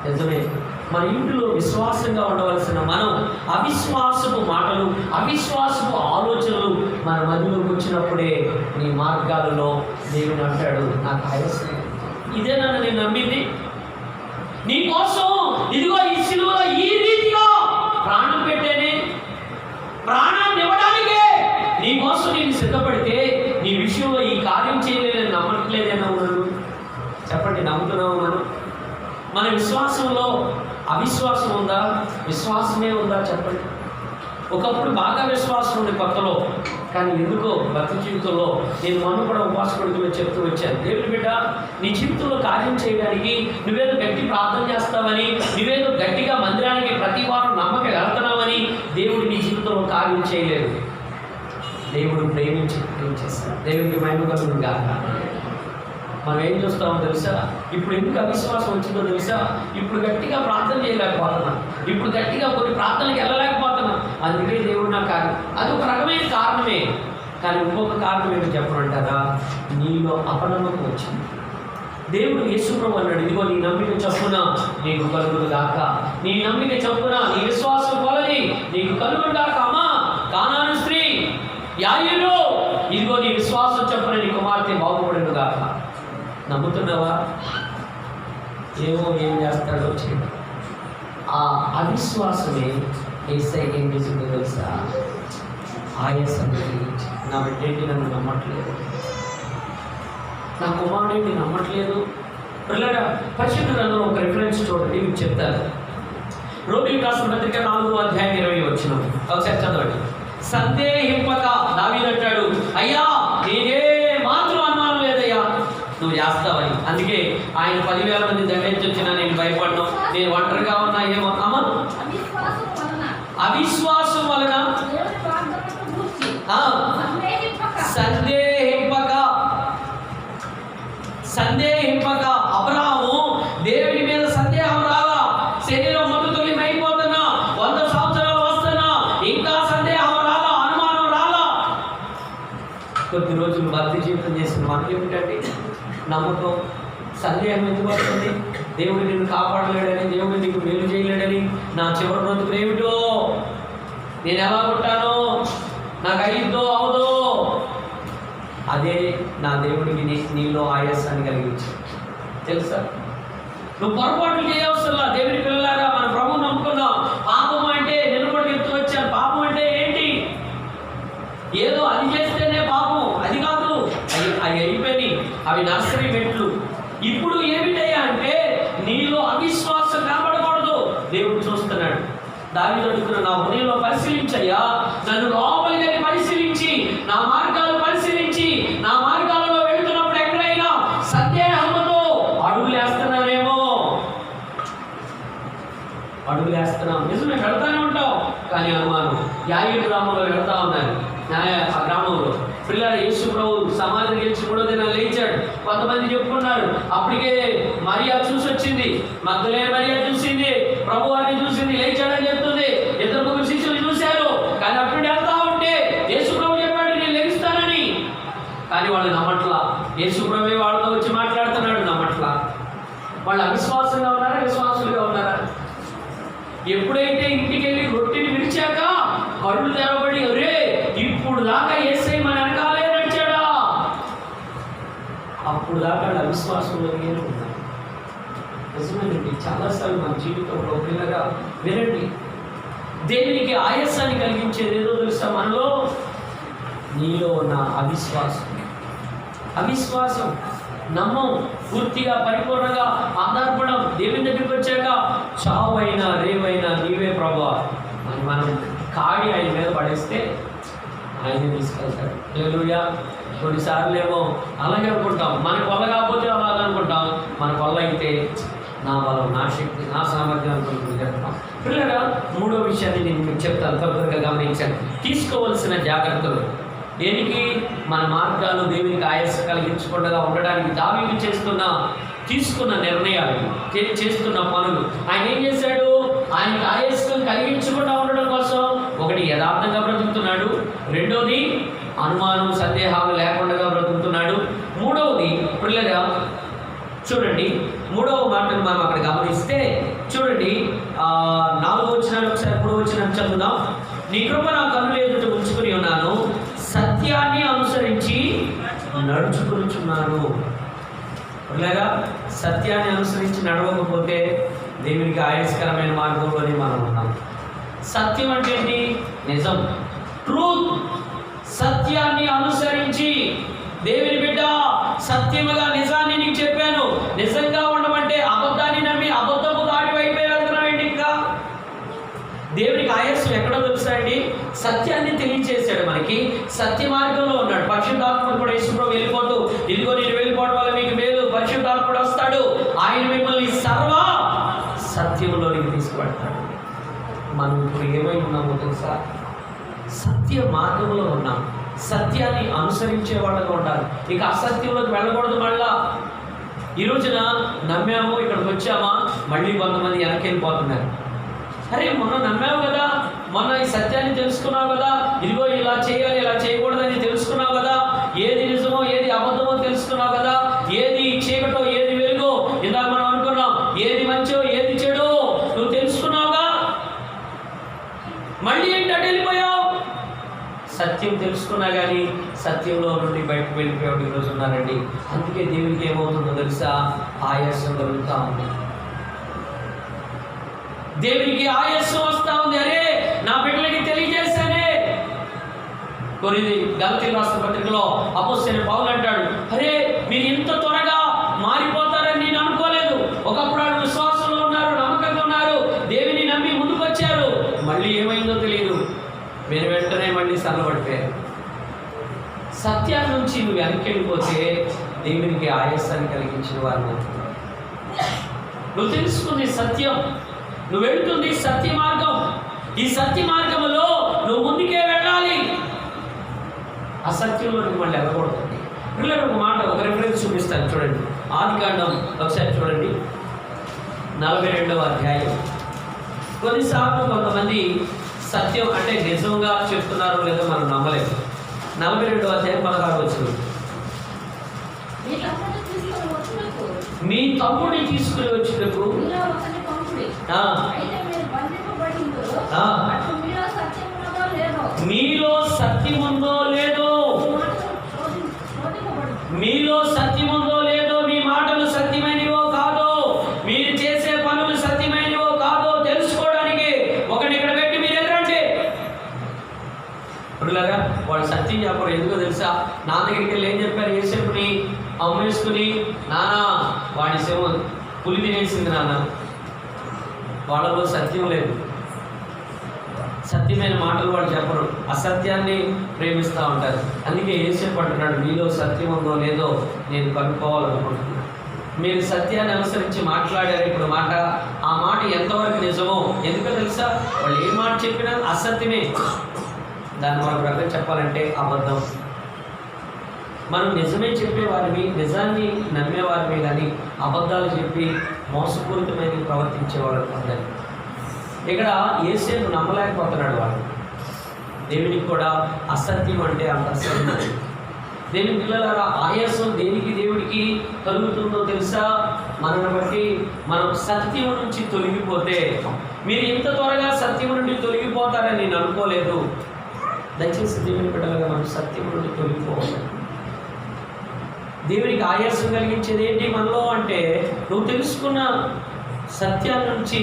నిజమే, మన ఇంట్లో విశ్వాసంగా ఉండవలసిన మనం అవిశ్వాసపు మాటలు, అవిశ్వాసపు ఆలోచనలు మన మధ్యలోకి వచ్చినప్పుడే నీ మార్గాలలో దేవుడు అంటాడు, నాకు ఆయాసం. ఇదేనా నేను నమ్మింది? నీకోసం ఇదిగో ఈ సిలువలో ఈ రీతిగా ప్రాణం పెట్టేనే, ప్రాణాన్ని ఇవ్వడానికే నీకోసం నేను సిద్ధపడితే నీ విషయంలో ఈ కార్యం చేయలేదని నమ్మట్లేదేనా ఉన్నాను? చెప్పండి, నమ్ముతున్నావు మనం? మన విశ్వాసంలో అవిశ్వాసం ఉందా, విశ్వాసమే ఉందా చెప్పండి? ఒకప్పుడు బాగా విశ్వాసం ఉంది కొత్తలో, కానీ ఎందుకో భక్తి జీవితంలో నేను మొన్న కూడా ఉపాసకుడిలో చెప్తూ వచ్చాను, దేవుడి బిడ్డ నీ జీవితంలో కార్యం చేయడానికి నువ్వేదో గట్టి ప్రార్థన చేస్తావని, నువ్వేదో గట్టిగా మందిరానికి ప్రతి వారం నమ్మకం వెళ్తున్నావని దేవుడు నీ జీవితంలో కార్యం చేయలేదు. దేవుడు ప్రేమించి చేస్తాడు. దేవుడికి మహిమ కలుగును గాక. మనం ఏం చూస్తామో తెలుసా? ఇప్పుడు ఎందుకు అవిశ్వాసం వచ్చిందో తెలుసా? ఇప్పుడు గట్టిగా ప్రార్థన చేయలేకపోతున్నా, ఇప్పుడు గట్టిగా కొన్ని ప్రార్థనలకు వెళ్ళలేకపోతున్నా, అందుకే దేవుడు నాకు కార్యం. అది ఒక రకమైన కారణమే. కానీ ఇంకొక కారణం ఏంటో చెప్పమంటారా? నీలో అపనమ్మకం వచ్చింది. దేవుడు యేసుప్రభువు అన్నాడు, ఇదిగో నీ నమ్మిక చొప్పున నీకు కలుగును గాక, నీ నమ్మిక చొప్పున నీ విశ్వాసం కొలది నీకు కలుగును గాక. అమ్మా కానాను స్త్రీ యాయిరు, ఇదిగో నీ విశ్వాసం చొప్పున నీ కుమార్తె బాగుపడును గాక. నమ్ముతున్నావా? ఏం చేస్తాడో చేయడం. ఆ అవిశ్వాసమే ఏసైకి ఏం చేసిందో తెలుసా? ఆయాసం కలిగించి, నా బిడ్డేంటి నన్ను నమ్మట్లేదు, నా కుమారుడేంటి నమ్మట్లేదు. పిల్లగా పరిశుద్ధ గ్రంథంలో ఒక రిఫరెన్స్ చూడండి, మీకు చెప్తాను. రోమిలకు రాసిన పత్రిక 4వ అధ్యాయం 20 వచనం ఒకసారి చదవండి. సందేహింపక దావీదు అంటాడు, అయ్యా నేనే మాత్రం అనుమానం లేదయ్యా నువ్వు చేస్తావని. అందుకే ఆయన 10,000 మంది దండెత్తి వచ్చినా నేను భయపడను, నేను ఒంటరిగా ఉన్నా ఏమో. అమ్మ అవిశ్వాసం వలన సందేహింపక అబ్రాహాము దేవుని మీద సందేహం రాలా. శరీరం మొత్తం తొలిమైపోతున్నా, 100 సంవత్సరాలు వస్తున్నా, ఇంకా సందేహం రాలా, అనుమానం రాలా. కొద్ది రోజులు భక్తి జీవితం చేసిన మనకి ఏమిటండి నమ్మకం? సందేహం ఎందుకు వస్తుంది? దేవుడు నిన్ను కాపాడలేడని, దేవుడు నీకు మేలు చేయలేడని, నా చివరి బ్రతుకు ఏమిటో, నేను ఎలా ఉంటానో, నాకు అయ్యిద్దో అవదో. అదే నా దేవుడికి నీలో ఆయాసాన్ని కలిగించు. తెలుసా? నువ్వు పొరపాట్లు చేయవసరంలా. దేవుడి పిల్లలారా, మన ప్రభువు నమ్ముకున్నాం. పాపం అంటే నిలబడి ఎత్తు వచ్చాను. పాపం అంటే ఏంటి? ఏదో అది చేస్తేనే పాపం, అది కాదు. అవి అయిపోయినాయి, అవి నర్సరీ మెట్లు. ఇప్పుడు ఏమిటయ్యా అంటే నీలో అవిశ్వాసం కనబడకూడదు. దేవుడు చూస్తున్నాడు. దావీదు అడుగుతున్న, నా హృదయంలో పరిశీలించయ్యా, నన్ను లోపలికి పరిశీలించి, నా మార్గాలు పరిశీలించి, నా మార్గాలలో వెళుతున్నప్పుడు ఎక్కడైనా సందేహంతో అడుగులేస్తున్నానేమో. అడుగులేస్తున్నాం, నిజమే, వెళ్తానే ఉంటాం, కానీ అనుమానం. యాయి గ్రామంలో వెళ్తా ఉన్నాను. ఆ గ్రామంలో పిల్లలు యేసు ప్రభు సమాధిని గెలిచి 3వ దినం లేచాడు. కొంతమంది చెప్పుకున్నారు అప్పటికే మరియా చూసి వచ్చింది, మగ్దలేనే మరియా చూసింది, ప్రభు వారిని చూసింది, లేచాడని చెప్తుంది. 2-3 శిష్యులు చూశారు. కానీ అప్పుడు వెళ్తా ఉంటే యేసు ప్రభు చెప్పాడు నేను లెగిస్తానని. కానీ వాళ్ళు నమ్మట్లా. యేసు ప్రభు వాళ్ళతో వచ్చి మాట్లాడుతున్నాడు, నమ్మట్లా. వాళ్ళు అవిశ్వాసంగా ఉన్నారా, విశ్వాసులుగా ఉన్నారా? ఎప్పుడైతే ఇంటికి వెళ్ళి రొట్టెని విరిచాక కళ్ళు తెరవబడి, ఒరే ఇప్పుడు దాకా యేసయ్య మన వెనకాలే నడిచాడా, అప్పుడు దాకా అవిశ్వాసంలోనే ఉన్నారు. నిజమేనండి, చాలాసార్లు మన జీవితంలో పిల్లగా వినండి, దేవునికి ఆయాసాన్ని కలిగించేది ఏదో తెలుసా? మనలో నీలో ఉన్న అవిశ్వాసం, నమ్మం, పూర్తిగా పరిపూర్ణంగా ఆధారపడం. దేవుని దగ్గరికి వచ్చాక చావైనా రేవైనా నీవే ప్రభువా అని మనం కాడి ఆయన మీద పడేస్తే ఆయనే తీసుకెళ్తాడు. హల్లెలూయా. కొన్నిసార్లు ఏమో అలాగే అనుకుంటాం, మనకు వల్ల కాకపోతే అలాగే అనుకుంటాం, మనకు వల్ల అయితే నా బలం, నా శక్తి, నా సామర్థ్యం అనుకుంటుంది చెప్తాం. పిల్లగా 3వ విషయాన్ని నేను మీకు చెప్తాను, తొందరగా గమనించాను. తీసుకోవలసిన జాగ్రత్తలు. దేనికి? మన మార్గాలు దేవునికి ఆయాస కలిగించకుండా ఉండడానికి దావీదు తీసుకున్న నిర్ణయాలు, చేస్తున్న పనులు. ఆయన ఏం చేశాడు? ఆయనకి ఆయాసం కలిగించకుండా ఉండడం కోసం ఒకటి యథార్థంగా బ్రతుకుతున్నాడు, 2వది అనుమానం సందేహాలు లేకుండా బ్రతుకుతున్నాడు, 3వది పిల్లగా చూడండి 3వ మాటను మనం అక్కడ గమనిస్తే చూడండి, 4వ వచనాన్ని ఒకసారి 3వ వచనాన్ని చదువుదాం. నీ కృప నా కన్నుల ఎదుట ఉంచుకుని ఉన్నాను, సత్యాన్ని అనుసరించి నడుచుకుంటున్నాను. పిల్లగా సత్యాన్ని అనుసరించి నడవకపోతే దేవునికి ఆయాసకరమైన మార్గంలోనే మనం ఉన్నాం. సత్యం అంటే ఏంటి? నిజం, ట్రూత్. సత్యాన్ని అనుసరించి, దేవుని బిడ్డ సత్యముగా నిజాన్ని నీకు చెప్పాను, నిజంగా ఉండమంటే అబద్ధాన్ని నమ్మి తెలుసా అండి, సత్యాన్ని తెలియజేశాడు మనకి. సత్య మార్గంలో ఉన్నాడు. పరిశుద్ధాత్ముడు కూడా యేసుప్రభు వెళ్ళిపోతూ, ఇదిగో నేను వెళ్ళిపోవడం వల్ల మీకు మేలు, పరిశుద్ధాత్ముడు వస్తాడు, ఆయన మిమ్మల్ని సర్వ సత్యంలోనికి తీసుకువెళ్తాడు. మనం ఇప్పుడు ఏమై ఉన్నామో తెలుసా? సత్య మార్గంలో ఉన్నాం. సత్యాన్ని అనుసరించే వాళ్ళగా ఉండాలి. ఇక అసత్యంలోకి వెళ్ళకూడదు. మళ్ళా ఈ రోజున నమ్మాము, ఇక్కడికి వచ్చామా, మళ్ళీ కొంతమంది వెనక్కి వెళ్ళిపోతున్నారు. అరే మొన్న నమ్మావు కదా, మొన్న ఈ సత్యాన్ని తెలుసుకున్నావు కదా, ఇదిగో ఇలా చేయాలి ఇలా చేయకూడదని తెలుసుకున్నావు కదా, ఏది నిజమో ఏది అబద్ధమో తెలుసుకున్నావు కదా, ఏది చీకటో ఏది వెలుగో ఇందాక మనం అనుకున్నాం, ఏది మంచో ఏది చెడో నువ్వు తెలుసుకున్నావుగా, మళ్ళీ ఏంటంటే వెళ్ళిపోయావు. సత్యం తెలుసుకున్నా కానీ సత్యంలో నుండి బయటకు వెళ్ళిపోయాడు ఈరోజు ఉన్నారండి. అందుకే దేవునికి ఏమవుతుందో తెలుసా? ఆయాసం కలుగుతూ ఉంది. దేవునికి ఆయాసం వస్తూ ఉంది. అరే నా బిడ్డలకి తెలియజేశానే. గలతీయులకు రాసిన పత్రికలో అపోస్తలుడైన పౌలు అంటాడు, అరే మీరు ఇంత త్వరగా మారిపోతారని నేను అనుకోలేదు. ఒకప్పుడు వాళ్ళు విశ్వాసంలో ఉన్నారు, నమ్మకంగా ఉన్నారు, దేవుని నమ్మి ముందుకు వచ్చారు, మళ్ళీ ఏమైందో తెలియదు, మీరు వెంటనే మళ్ళీ సన్నబడిపోయారు. సత్యాన్ని నుంచి నువ్వు వెనక్కి వెళ్ళిపోతే దేవునికి ఆయాసాన్ని కలిగించిన వారిని. నువ్వు తెలుసుకుంది సత్యం, నువ్వు వెళ్తుంది సత్య మార్గం. ఈ సత్య మార్గంలో నువ్వు ముందుకే వెళ్ళాలి, అసత్యంలో నువ్వు మళ్ళీ వెళ్ళకూడదు. పిల్లలు ఒక మాట, ఒక రిఫరెన్స్ చూపిస్తాను చూడండి. ఆదికాండం ఒకసారి చూడండి, 42వ అధ్యాయం. కొన్నిసార్లు కొంతమంది సత్యం అంటే నిజంగా చెప్తున్నారో లేదో మనం నమ్మలేదు. 42వ అధ్యాయం 16వ వచనం. మీ తమ్ముడిని తీసుకుని వచ్చినప్పుడు మీలో సత్యముందో లేదో, మీలో సత్యముందో లేదో, మీ మాటలు సత్యమైనవో కాదో, మీరు చేసే పనులు సత్యమైనవో కాదో తెలుసుకోవడానికి ఒకటి ఇక్కడ పెట్టి మీరు ఎదురంటే పిల్లగా వాళ్ళు సత్యం చెప్పరు. ఎందుకో తెలుసా? నా దగ్గరికి వెళ్ళి ఏం చెప్పారు? యేసేపుని అమ్మేసుకుని, నానా వాడి సేవ పులి తినేసింది నాన్న. వాళ్ళలో సత్యం లేదు, సత్యమైన మాటలు వాళ్ళు చెప్పరు, అసత్యాన్ని ప్రేమిస్తూ ఉంటారు. అందుకే యేసేపు అంటున్నాడు, మీలో సత్యం ఉందో లేదో నేను కనుక్కోవాలనుకుంటున్నాను. మీరు సత్యాన్ని అనుసరించి మాట్లాడారు ఇప్పుడు మాట, ఆ మాట ఎంతవరకు నిజమో. ఎందుకో తెలుసా? వాళ్ళు ఏ మాట చెప్పినా అసత్యమే. దాన్ని మన ప్రకారం చెప్పాలంటే అబద్ధం. మనం నిజమే చెప్పేవారిని, నిజాన్ని నమ్మేవారిని, కానీ అబద్ధాలు చెప్పి మోసపూరితమైన ప్రవర్తించేవాళ్ళు కొందరు. ఇక్కడ యేసేపు నమ్మలేకపోతున్నాడు వాడు. దేవునికి కూడా అసత్యం అంటే అంత అసత్యం. దేవుని పిల్లలారా, ఆయాసం దేనికి దేవుడికి కలుగుతుందో తెలుసా? మనల్ని బట్టి మనం సత్యం నుంచి తొలగిపోతే. మీరు ఇంత త్వరగా సత్యం నుండి తొలగిపోతారని నేను అనుకోలేదు. దయచేసి దేవుని బిడ్డలుగా మనం సత్యం నుండి తొలగిపోవాలి. దేవునికి ఆయాసం కలిగించేది ఏంటి మనలో అంటే, నువ్వు తెలుసుకున్న సత్యాల నుంచి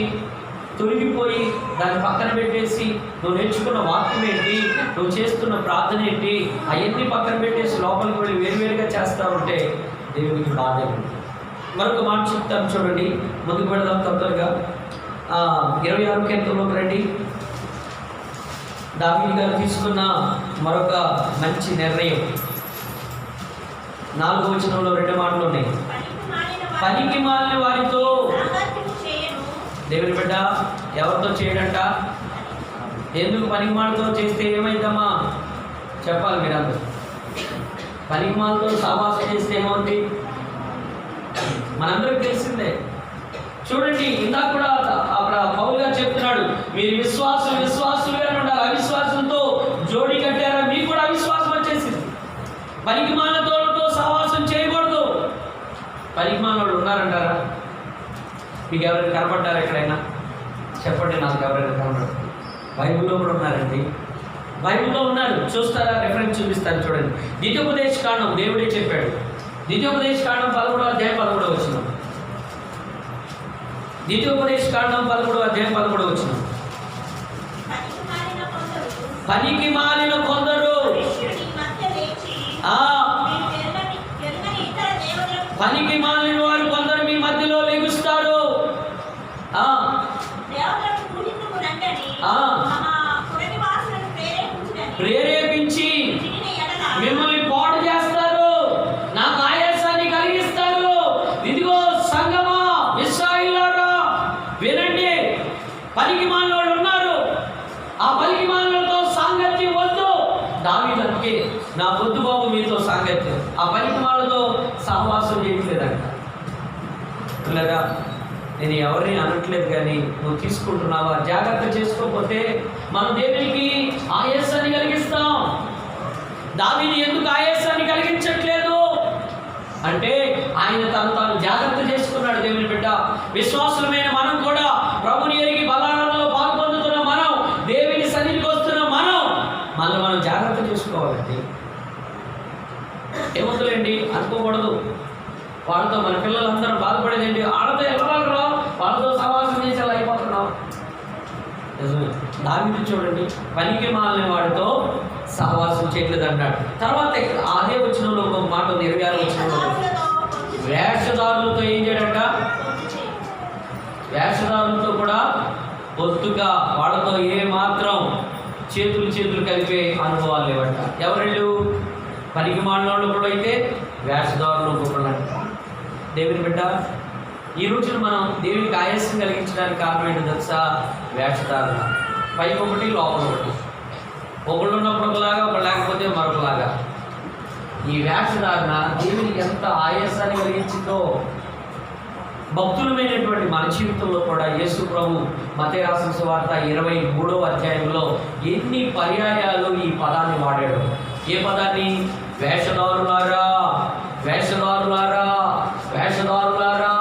తొలగిపోయి దాన్ని పక్కన పెట్టేసి, నువ్వు నేర్చుకున్న వాక్యం ఏంటి, నువ్వు చేస్తున్న ప్రార్థన ఏంటి, అవన్నీ పక్కన పెట్టేసి లోపలికి వెళ్ళి వేరువేరుగా చేస్తూ ఉంటే దేవునికి బాధ. మరొక మాట చెప్తాను చూడండి, ముందుకు పెడదాం తొందరగా. 26 కీర్తనలోకి రండి. దావీదు గారు తీసుకున్న మరొక మంచి నిర్ణయం. 4వ వచనంలో 2 మాటలు ఉన్నాయి. పనికి మాలిన వారితో దేవుని బిడ్డ ఎవరితో చేయడంట? ఎందుకు పనికి మాలతో చేస్తే ఏమైందమ్మా చెప్పాలి మీరందరూ. పనికి మాలతో సావాసం చేస్తే ఏమవుతుంది మనందరికి తెలిసిందే. చూడండి, ఇందాక కూడా అక్కడ పౌలు గారు చెప్తున్నాడు, మీరు విశ్వాసులుగా ఉండాలి. అవిశ్వాసంతో జోడి కట్టారా, మీకు కూడా అవిశ్వాసం వచ్చేసింది. పనికి మాలతో సావాసం చేయకూడదు. పనికి మాలోడు ఉన్నారంటారా? మీకు ఎవరైనా కనపడ్డారు ఎక్కడైనా? చెప్పండి నాకు, ఎవరైనా కనపడ్డారు? బైబిల్లో కూడా ఉన్నారండి, బైబిల్లో ఉన్నారు. చూస్తారా? రెఫరెన్స్ చూపిస్తాను చూడండి. ద్వితీయోపదేశ కాండం దేవుడే చెప్పాడు. ద్వితీయోపదేశ కాండం 13వ అధ్యాయం 13వ వచనం. ద్వితీయోపదేశ కాండం 13వ అధ్యాయం 13వ వచనం. పనికి మాలిన కొందరు, పనికి మాలిన వారు కొందరు మీ మధ్యలో లెగుస్తారు. పనికి మాలినోళ్ళు ఉన్నారు. ఆ పనికి మాలినోళ్ళతో సాంగత్యం వద్దు. దావీదు అందుకే నా వద్దు బాబు మీతో సాంగత్యం, ఆ పనికి మాలతో సహవాసం చేయట్లేదంట. లేదా నేను ఎవరిని అనట్లేదు, కానీ నువ్వు తీసుకుంటున్నావా? జాగ్రత్త చేసుకోకపోతే మనం దేవునికి ఆయాసాన్ని కలిగిస్తాం. దావీదు ఎందుకు ఆయాసాన్ని కలిగించట్లేదు అంటే ఆయన తాను జాగ్రత్త చేసుకున్నాడు. దేవుని బిడ్డ, విశ్వాసులమైన మనం కూడా ప్రభుని ఎరిగి బలాలలో పాల్పొందుతున్న మనం, దేవుని సన్నిధికి వస్తున్న మనం జాగ్రత్త చేసుకోవాలండి. ఏమొద్దులేండి అనుకోకూడదు. వాళ్ళతో మన పిల్లలందరూ బాధపడేదేంటి, వాళ్ళతో ఎవరు వాళ్ళతో సహవాసం చేసేలా అయిపోతున్నాం. నిజమే. దావీదు చూడండి, పనికి మాలిన వాడితో సహవాసం చేయట్లేదు అన్నాడు. తర్వాత అదే వచనంలో ఒక మాట ఉంది, 26వ వచనంలో, వేషధారులతో ఏం చేయడంట? వేషధారులతో కూడా పొత్తుగా వాళ్ళతో ఏ మాత్రం చేతులు కలిపే అనుభవాలు లేవంట. ఎవరెళ్ళు? పనికి మాలిన కూడా అయితే వేషధారులు ఒక్కొక్కళ్ళంట. దేవుని బిడ్డ, ఈ రోజున మనం దేవునికి ఆయాసం కలిగించడానికి కారణం ఏంటో తెలుసా? వేషధారణ. పైకి ఒకటి, లోపల ఒకటి. ఒకళ్ళు ఉన్నప్పుడు ఒకలాగా, ఒకళ్ళు లేకపోతే మరొకలాగా. ఈ వేషధారణ దేవునికి ఎంత ఆయాసాన్ని కలిగించిందో. భక్తులమైనటువంటి మన జీవితంలో కూడా యేసు ప్రభు మత్తయి రాసిన సువార్త 23వ అధ్యాయంలో ఎన్ని పర్యాయాలు ఈ పదాన్ని వాడాడు. ఏ పదాన్ని? వేషధారులారా, వేషధారులారా, వేషధారులారా,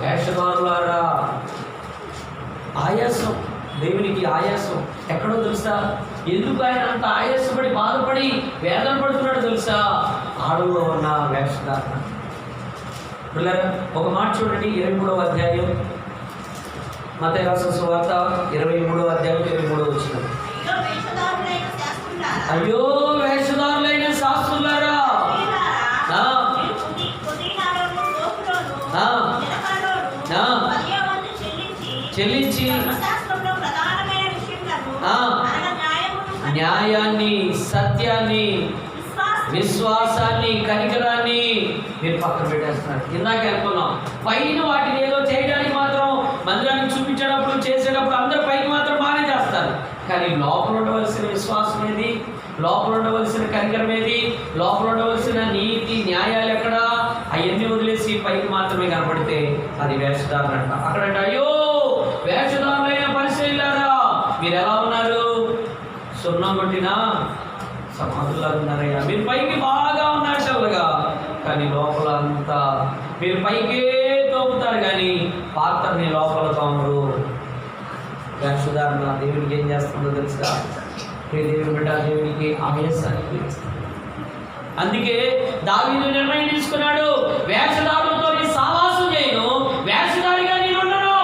వేషధారులారా. ఆయాసం, దేవునికి ఆయాసం ఎక్కడో తెలుసా? ఎందుకు ఆయన అంత ఆయాసపడి బాధపడి వేదన పడుతున్నాడు తెలుసా? ఆడలో ఉన్న వేషధారణ. పిల్లరా, ఒక మాట చూడండి, 23వ అధ్యాయం మత్తయి రాసిన సువార్త 23వ అధ్యాయం 23వ వచనం. అయ్యో వేషధారులైన శాస్త్రులారా, చెల్లించి న్యాయాన్ని, సత్యాన్ని, విశ్వాసాన్ని, కనికరాన్ని మీరు పక్కన పెట్టేస్తున్నారు. ఇందాక అనుకున్నాం, పైన వాటిని ఏదో చేయడానికి మాత్రం మందిరానికి చూపించేటప్పుడు చేసేటప్పుడు అందరూ పైకి మాత్రం బాగానే చేస్తారు, కానీ లోపల ఉండవలసిన విశ్వాసం ఏది? లోపల ఉండవలసిన కనికరం ఏది? లోపల ఉండవలసిన నీతి న్యాయాలు ఎక్కడా? అవన్నీ వదిలేసి పైకి మాత్రమే కనపడితే అది వేషధారణ అంట. అక్కడంట, అయ్యో వేషధారులైన పరిశీలారా, మీరు ఎలా ఉన్నారు? సున్నం కొట్టిన సమాధుల్లో ఉన్నారయ్యా. మీరు పైకి బాగా ఉన్నారు చల్లగా, కానీ లోపల అంతా మీరు పైకే తోపుతారు, కానీ పాత్రని లోపల తోమరు. వేషధారణ దేవునికి ఏం చేస్తుందో తెలుసా? దేవుని బిడ్డ, దేవునికి ఆయాసానికి. అందుకే దావీదు నిర్ణయం తీసుకున్నాడు, వేషధారులతో నీ సావాసం చేయను, వేషధారిగా నేను ఉండను.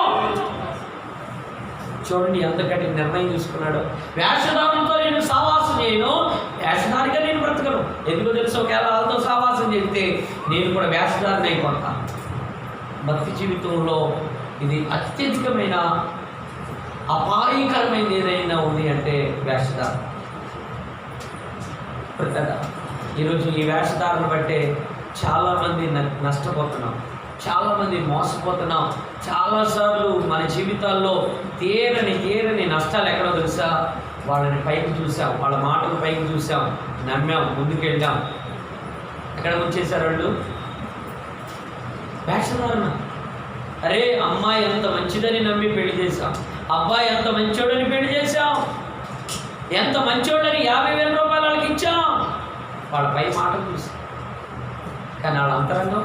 చూడండి ఎంతకంటే నిర్ణయం తీసుకున్నాడు. వేషధారులతో నేను సావాసం చేయను, వేషధారిగా నేను బ్రతకను. ఎందుకో తెలుసు? ఒకవేళ వాళ్ళతో సావాసం చేస్తే నేను కూడా వేషధారిని అయిపోతాను. భక్తి జీవితంలో ఇది అత్యధికమైన అపాయకరమైనది ఏదైనా ఉంది అంటే వేషధారణ. ఈరోజు ఈ వేషధారణ బట్టే చాలామంది నష్టపోతున్నాం, చాలామంది మోసపోతున్నాం. చాలాసార్లు మన జీవితాల్లో తీరని నష్టాలు ఎక్కడో తెలుసా? వాళ్ళని పైకి చూసాం, వాళ్ళ మాటలు పైకి చూసాం, నమ్మాం, ముందుకెళ్ళాం. ఎక్కడ వచ్చేసారు వాళ్ళు? వేషధారణ. అరే అమ్మాయి ఎంత మంచిదని నమ్మి పెళ్లి చేశాం, అబ్బాయి ఎంత మంచోడని పెళ్లి చేశాం, ఎంత మంచోడని 50,000 రూపాయలు వాళ్ళకి ఇచ్చాం. వాళ్ళ పై మాటలు చూసాం, కానీ వాళ్ళ అంతరంగం.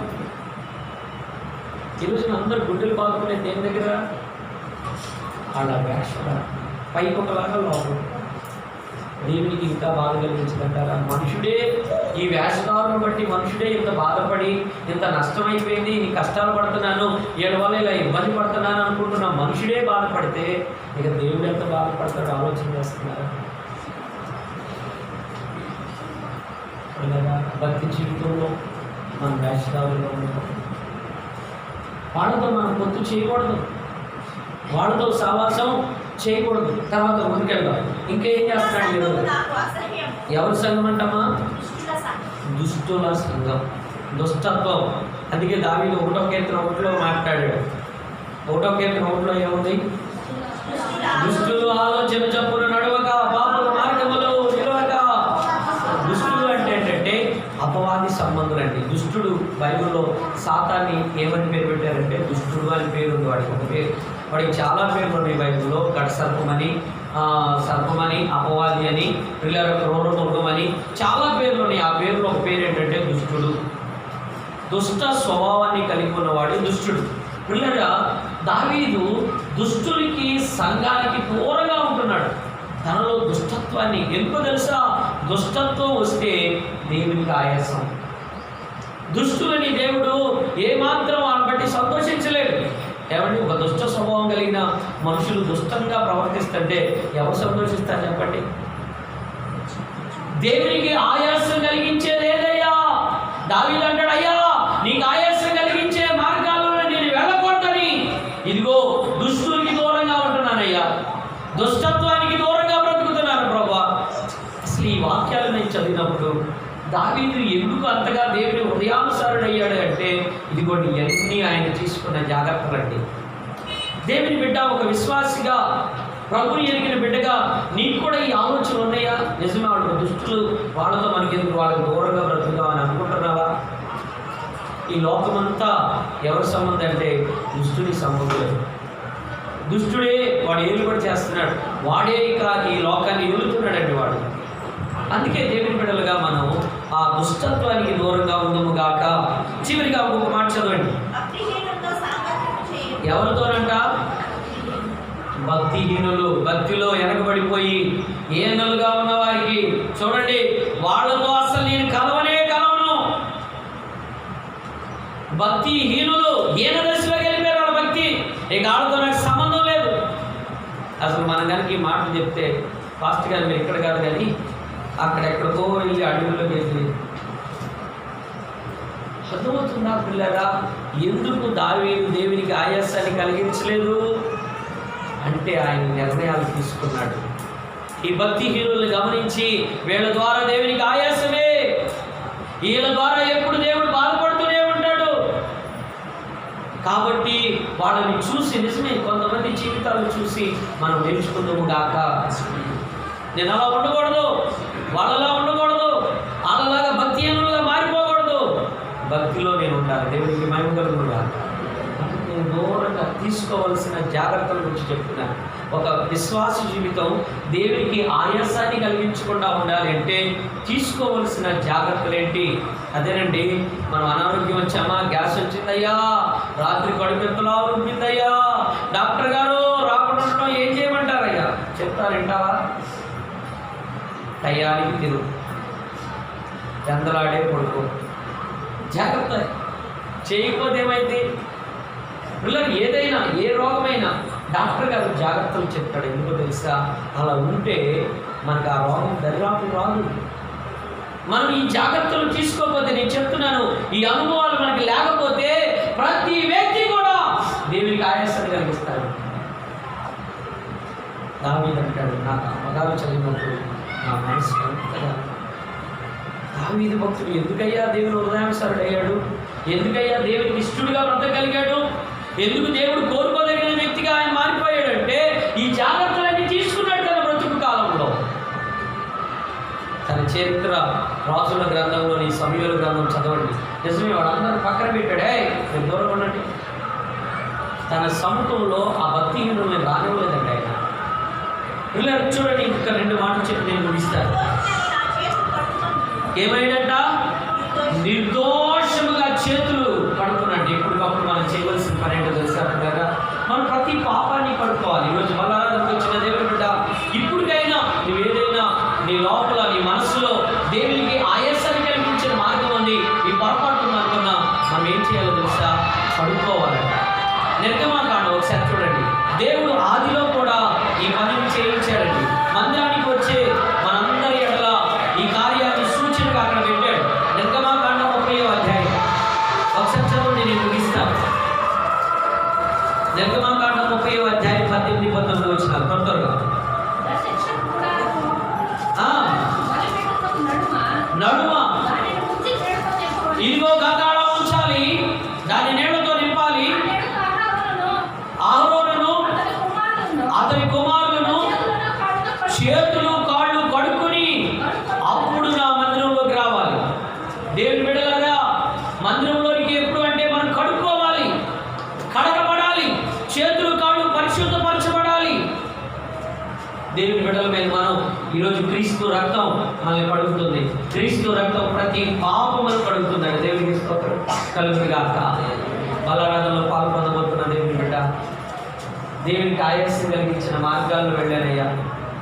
ఈరోజు అందరూ గుడ్డలు బాగుకునే దేని దగ్గర? వాళ్ళ వేషధారణ. పైకి ఒకలాగా లోపల. దేవునికి ఇంకా బాధ కలిగించదంటారా? మనుషుడే ఈ వేషధారణ బట్టి మనుషుడే ఇంత బాధపడి, ఇంత నష్టమైపోయింది, నీ కష్టాలు పడుతున్నాను, ఏడు వల్ల ఇలా ఇబ్బంది పడుతున్నాను అనుకుంటున్నా మనుషుడే బాధపడితే ఇక దేవుడు ఎంత బాధపడతాడో ఆలోచన చేస్తున్నారా? భక్తి జీవితంలో మనం వేషధారులుగా ఉంటాం. వాళ్ళతో మనం పొత్తు చేయకూడదు, వాళ్ళతో సావాసం చేయకూడదు. తర్వాత ముందుకెళ్దాం. ఇంకేం చేస్తున్నాడు? ఎవరి సంఘం అంటామా? దుష్టుల సంఘం, దుష్టత్వం. అందుకే దావీదు 1వ కీర్తన 1లో మాట్లాడాడు. 1వ కీర్తన 1లో ఏముంది? దుష్టులు ఆలోచన చప్పున నడవక, పాపుల మార్గములో నిలవక. దుష్టులు అంటే ఏంటంటే అపవాది సంబంధులండి. దుష్టుడు బైబిల్లో సాతాన్ని ఏమని పేరు పెట్టారంటే దుష్టుడు అని పేరు ఉంది వాడికి. ఒక పేరు, వాడికి చాలా పేర్లు ఉన్నాయి బైబిల్లో. గడ సర్పమని, అపవాది అని, పిల్లల క్రూరమృగం అని చాలా పేర్లు ఉన్నాయి. ఆ పేరులో ఒక పేరు ఏంటంటే దుష్టుడు. దుష్ట స్వభావాన్ని కలిగి ఉన్నవాడు దుష్టుడు. పిల్లగా దావీదు దుష్టుడికి సంఘానికి దూరంగా ఉంటున్నాడు. తనలో దుష్టత్వాన్ని ఎందుకు తెలుసా? దుష్టత్వం వస్తే దేవునికి ఆయాసం. దుష్టులని దేవుడు ఏమాత్రం వాళ్ళని బట్టి సంతోషించలేడు. ఏమంటే ఒక దుష్ట స్వభావం కలిగిన మనుషులు దుష్టంగా ప్రవర్తిస్తుంటే ఎవరు సంతోషిస్తారు చెప్పండి? దేవునికి ఆయాసం కలిగించేది ఏదయ్యా? దావీదు అంటాడు, అయ్యా నీకు ఆయాసం కలిగించే మార్గాల్లో నేను వెళ్ళకూడదని ఇదిగో దుష్టునికి దూరంగా ఉంటున్నానయ్యా, దుష్టత్వానికి దూరంగా బ్రతుకుతున్నాను ప్రభా. అసలు ఈ వాక్యాలు నేను చదివినప్పుడు దావీదు ఎందుకు అంతగా దేవుని హృదయానుసారుడయ్యాడు అంటే ఇదిగోండి ఇవన్నీ ఆయన తీసుకున్న జాగ్రత్తలండి. దేవుని బిడ్డ, ఒక విశ్వాసిగా, ప్రభుని ఎరిగిన బిడ్డగా నీకు కూడా ఈ ఆలోచన ఉన్నాయా? నిజమే, వాళ్ళకి దుష్టులు వాళ్ళతో మనకెందుకు, వాళ్ళకి దూరంగా బ్రతుకుదాం అని అనుకుంటున్నావా? ఈ లోకమంతా ఎవరి సంబంధం అంటే దుష్టుడి సంబంధం. దుష్టుడే వాడు ఏలుబడి చేస్తున్నాడు, వాడే ఇక ఈ లోకాన్ని ఏలుతున్నాడండి వాడు. అందుకే దేవుని బిడ్డలుగా మనం ఆ దుష్టత్వానికి దూరంగా ఉందము గాక. చివరిగా ఒక మాట చదవండి. ఎవరితోనంట? భక్తిహీనులు, భక్తిలో వెనకబడిపోయి ఏనలుగా ఉన్న వారికి. చూడండి, వాళ్ళతో అసలు నేను కలవను. భక్తిహీనులు ఏన దశలోకి వెళ్ళిపోయారు. వాళ్ళ భక్తి ఇక వాళ్ళతో నాకు సంబంధం లేదు. అసలు మనం కనుక ఈ మాటలు చెప్తే ఫాస్ట్ గారు మీరు ఇక్కడ కాదు కానీ అక్కడెక్కడికో వెళ్ళి అడవుల్లోకి వెళ్ళి అర్థమవుతుందా పిల్లరా? ఎందుకు దావీదు దేవునికి ఆయాసాన్ని కలిగించలేదు అంటే ఆయన నిర్ణయాలు తీసుకున్నాడు. ఈ భక్తిహీనులను గమనించి వీళ్ళ ద్వారా దేవునికి ఆయాసమే, వీళ్ళ ద్వారా ఎప్పుడు దేవుడు బాధపడుతూనే ఉంటాడు. కాబట్టి వాళ్ళని చూసి, నిజమే కొంతమంది జీవితాలను చూసి మనం నేర్చుకుందాము గాక. నేను అలా ఉండకూడదు, వాళ్ళలా ఉండకూడదు, వాళ్ళలాగా భక్తిహీనులుగా మారిపోకూడదు. భక్తిలో నేను ఉండాలి, దేవునికి మహిమ కలుగునుగా. నేను దూరంగా తీసుకోవాల్సిన జాగ్రత్తల గురించి చెప్తున్నాను. ఒక విశ్వాస జీవితం దేవునికి ఆయాసాన్ని కలిగించకుండా ఉండాలి అంటే తీసుకోవలసిన జాగ్రత్తలు ఏంటి? అదేనండి, మనం అనారోగ్యం వచ్చామా, గ్యాస్ వచ్చిందయ్యా, రాత్రి కడుపెత్తలా ఉంటుందయ్యా, డాక్టర్ గారు రాకుండా ఉండడం ఏం చేయమంటారయ్యా? చెప్తారు, వింటావా? టయానికి తిరుగు, చందలాడే పడుకో. జాగ్రత్త చేయకపోతే ఏమైంది? పిల్లలు ఏదైనా, ఏ రోగమైనా డాక్టర్ గారు జాగ్రత్తలు చెప్తాడు. ఎందుకో తెలుసా? అలా ఉంటే మనకు ఆ రోగం దరిదాపు రాదు. మనం ఈ జాగ్రత్తలు తీసుకోకపోతే, నేను చెప్తున్నాను, ఈ అనుభవాలు మనకి లేకపోతే ప్రతి వ్యక్తి కూడా దేవునికి ఆయాసాన్ని కలిగిస్తాడు. దావీదు అంటాడు, నాకు అమ్మగారు చదివినప్పుడు నా మనసు ఎంతగా. దావీదు భక్తుడు ఎందుకయ్యా దేవుని హృదయానుసారుడు అయ్యాడు? ఎందుకయ్యా దేవునికి ఇష్టడుగా బ్రతకగలిగాడు? ఎందుకు దేవుడు కోరుకోదగిన వ్యక్తిగా ఆయన మారిపోయాడంటే ఈ జాగ్రత్తలన్నీ తీసుకున్నాడు తన బ్రతుకు కాలంలో. తన చరిత్ర రాజుల గ్రంథంలోని సమూయేలు గ్రంథం చదవండి. నిజమే, వాళ్ళందరూ పక్కన పెట్టాడే, నేను దూరం ఉండండి. తన సముఖంలో ఆ భక్తిహీనుల్ని రానివ్వలేదండి ఆయన. ఇలా చూడండి, ఇంకా 2 మాటలు చెప్పి నేను ముగిస్తాను. ఏమైందంట? నిర్దోషముగా చేతులు కడుక్కున్నాడు. ఎప్పటికప్పుడు మనం చేయవలసిన పని ఏంటో తెలుసా? మనం ప్రతి పాపాన్ని కడుక్కోవాలి. ఈరోజు బలారాధనకు వచ్చిన దేవుని బిడ్డ, ఇప్పటికైనా నువ్వేదైనా నీ లోపల, నీ మనసులో దేవునికి ఆయాసాన్ని కలిగించిన మార్గం ఉంది, ఈ పొరపాటు అనుకున్నా మనం ఏం చేయాలో తెలుసా? కడుక్కోవాలంట. నిర్గమాకాండం ఒకసారి చూడండి. దేవుడు ఆదిలో కూడా ఈ పనిని చేయించాడండి. మందిరానికి వచ్చే మనందరి ఎడల ఈ కార్యాన్ని సూచనగా అక్కడ పెట్టాడు. నిర్గమాకాండం 30వ అధ్యాయం ఒకసారి చదవండి, నేను ముగిస్తాను. నిర్గమాకాండం 30వ అధ్యాయం 18-19 వచనాలు త్వరగా. నడుమ ఇదిగో గంగాళం ఉంచాలి, దాన్ని నీళ్లతో నింపాలి. అహరోనును అతని దేవుని బిడ్డల మీద మనం ఈరోజు క్రీస్తు రక్తం మనల్ని కడుగుతుంది. క్రీస్తు రక్తం ప్రతి పాపమును కడుగుతుందండి. దేవునికి స్తోత్రం కలుగుగాక. బలారాధనలో పాల్పొందబోతున్న దేవుని బిడ్డ, దేవునికి ఆయాసం కలిగించిన మార్గాల్లో వెళ్ళానయ్యా.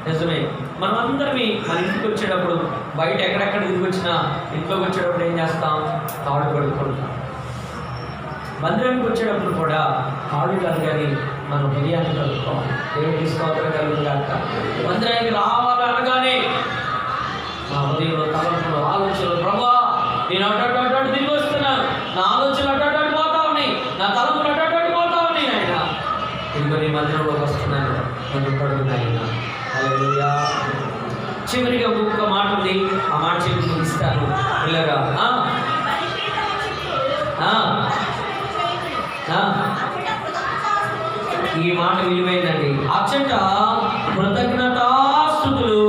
నిజమే, మనం అందరమీ మన ఇంటికి వచ్చేటప్పుడు బయట ఎక్కడెక్కడ తిరిగి వచ్చినా ఇంట్లోకి వచ్చేటప్పుడు ఏం చేస్తాం? కాళ్ళు కడుక్కుంటాం. మందిరానికి వచ్చేటప్పుడు కూడా కాళ్ళు కలగాలి, మన హృదయాన్ని కలుపుకోవాలి. దేవుడికి స్తోత్రం కలుగుగాక. మందిరానికి రావాలనగానే నా హృదయంలో తలంపులు, ఆలోచనలు, ప్రభా నేను అటు తిరిగి వస్తున్నాను, నా ఆలోచనలు అటు పోతా ఉన్నాయి, నా తలంపులు అటు పోతా ఉన్నాయి. ఆయన ఇదిగో నీ మందిరంలోకి వస్తున్నాను, నన్ను కడుగునాయన. హల్లెలూయా. చివరిగా ఒక్క మాట ఉంది, ఆ మాట చెప్పి ముగిస్తాను పిల్లగా. ఈ మాట విలువైందండి. అచ్చట కృతజ్ఞతాస్తుతులు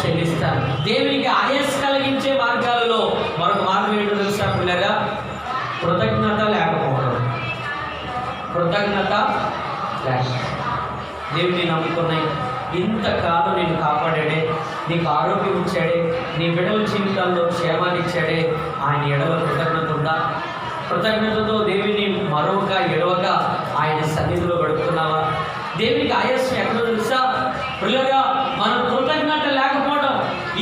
చెల్లిస్తారు. దేవునికి ఆయాస కలిగించే మార్గాలలో మరొక మార్గం ఏంటో తెలుసా పిల్లగా? కృతజ్ఞత లేకపోవడం. కృతజ్ఞత లేక దేవుని నమ్ముకున్నాయి, ఇంతకాలం నేను కాపాడాడే, నీకు ఆరోగ్యం ఇచ్చాడే, నీ బిడ్డల జీవితాల్లో క్షేమాన్ని ఇచ్చాడే, ఆయన ఎడల కృతజ్ఞత ఉందా? కృతజ్ఞతతో దేవుని మరొక ఎడవక ఆయన సన్నిధిలో గడుపుతున్నావా? దేవునికి ఆయాసం ఎక్కడో తెలుసా పిల్లగా? మనం కృతజ్ఞత లేకపోవడం.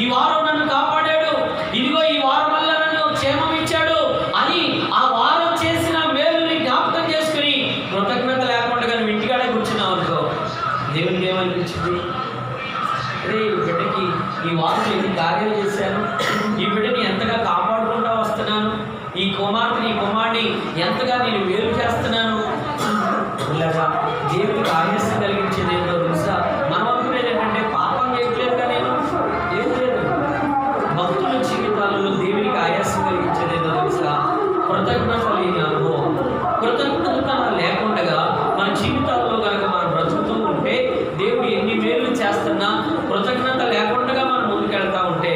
ఈ వారం నన్ను కాపాడాడు, ఇదిగో ఈ వారం వల్ల నన్ను క్షేమం ఇచ్చాడు అని ఆ వారం చేసిన మేలుని జ్ఞాపకం చేసుకుని కృతజ్ఞత లేకుండా నువ్వు ఇంటికాడే కూర్చున్నావు అనుకో, దేవునికి ఏమనిపించింది? అదే ఈ బిడ్డకి ఈ వారం ఎన్ని కార్యాలు చేశాను, ఈ బిడ్డని ఎంతగా కాపాడుకుంటూ వస్తున్నాను, ఈ కుమార్తెని ఈ కుమారుని ఎంతగా నేను వేరు చేస్తున్నాను. ఇలాగా దేవుడికి ఆయాసం కలిగించేది ఏంటో తెలుసా? మనం అనుకునేది ఏంటంటే పాపం చేయట్లేదుగా, నేను ఏం లేదు. భక్తుల జీవితాలలో దేవునికి ఆయాసం కలిగించేది ఏంటో తెలుసా? కృతజ్ఞత లేని అనుభవం. కృతజ్ఞత లేకుండా మన జీవితాల్లో కనుక మనం బ్రతుకుతూ ఉంటే, దేవుడు ఎన్ని మేలు చేస్తున్నా కృతజ్ఞత లేకుండా మనం ముందుకెళ్తా ఉంటే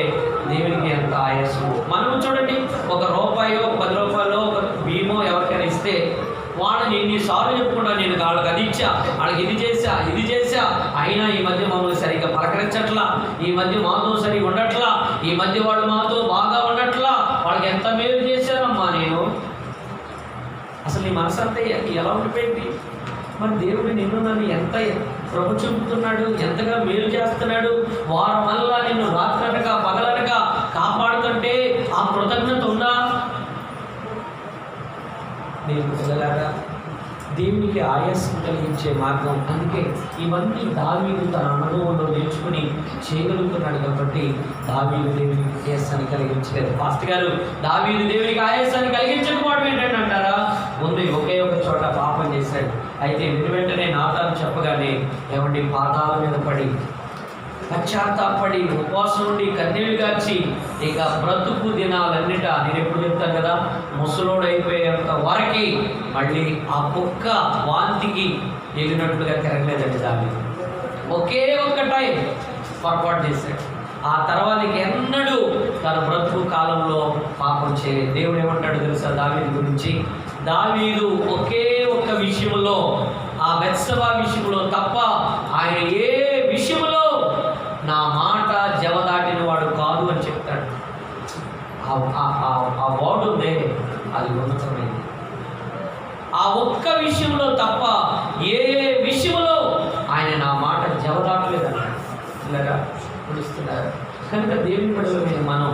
దేవునికి ఎంత ఆయాసం. మనం చూడండి, ఒక రూపాయో 10 రూపాయలు ఒక భీమో ఎవరికైనా ఇస్తే వాళ్ళని ఎన్నిసార్లు చెప్పుకుంటా, నేను వాళ్ళకి అది ఇచ్చా, వాళ్ళకి ఇది చేశా, అయినా ఈ మధ్య మమ్మల్ని సరిగ్గా పలకరించట్లా, ఈ మధ్య మాతో సరిగ్గా ఉండట్లా, ఈ మధ్య వాళ్ళు మాతో బాగా ఉండట్లా, వాళ్ళకి ఎంత మేలు చేశానమ్మా నేను. అసలు నీ మనసు అంతా ఎలా ఉండిపోయింది? మరి దేవుడు నిన్ను నన్ను ఎంత కృప చూపుతున్నాడు, ఎంతగా మేలు చేస్తున్నాడు, వారం వల్ల నిన్ను రాత్రనగా పగలనగా కాపాడుతుంటే ఆ కృతజ్ఞత ఉందా? దేవుని పిల్లలారా, దేవునికి ఆయాసం కలిగించే మార్గం. అందుకే ఇవన్నీ దావీదు తన అనుభవంలో నేర్చుకుని చేయగలుగుతున్నాడు కాబట్టి దావీదు దేవునికి ఆయాసాన్ని కలిగించలేదు. పాస్టర్ గారు, దావీదు దేవునికి ఆయాసాన్ని కలిగించకపోవడం ఏంటంటే అంటారా? ముందు ఒకే ఒక చోట పాపం చేశాడు. అయితే వెంటనే నాతాను చెప్పగానే ఏమండి పాదాల మీద పడి పశ్చాత్తాపడి ఉపవాసం నుండి కన్నీళ్లు గార్చి ఇక బ్రతుకు దినాలన్నిట, నేను ఎప్పుడు చెప్తాను కదా, ముసలోడైపోయేంత వరకు మళ్ళీ ఆ కుక్క వాంతికి వెళ్ళినట్లుగా తిరగలేదండి. దాన్ని ఒకే ఒక్క టైం పొరపాటు చేశాడు. ఆ తర్వాత ఎన్నడూ తన బ్రతుకు కాలంలో పాపం చేయలేదు. దేవుడు ఏమంటాడు తెలుసా దావీదు గురించి? దావీదు ఒకే ఒక్క విషయంలో, ఆ బెత్షెబా విషయంలో తప్ప ఆయన ఏ విషయంలో నా మాట జవదాటిన వాడు కాదు అని చెప్తాడు. ఆ వర్డ్ ఉందే, అది ఉన్నతమైంది. ఆ ఒక్క విషయంలో తప్ప ఏ విషయంలో ఆయన నా మాట జవదాటలేదన్నాడు. ఇలాగా పిలుస్తున్నారు కనుక దేవుని పడవ మీద మనం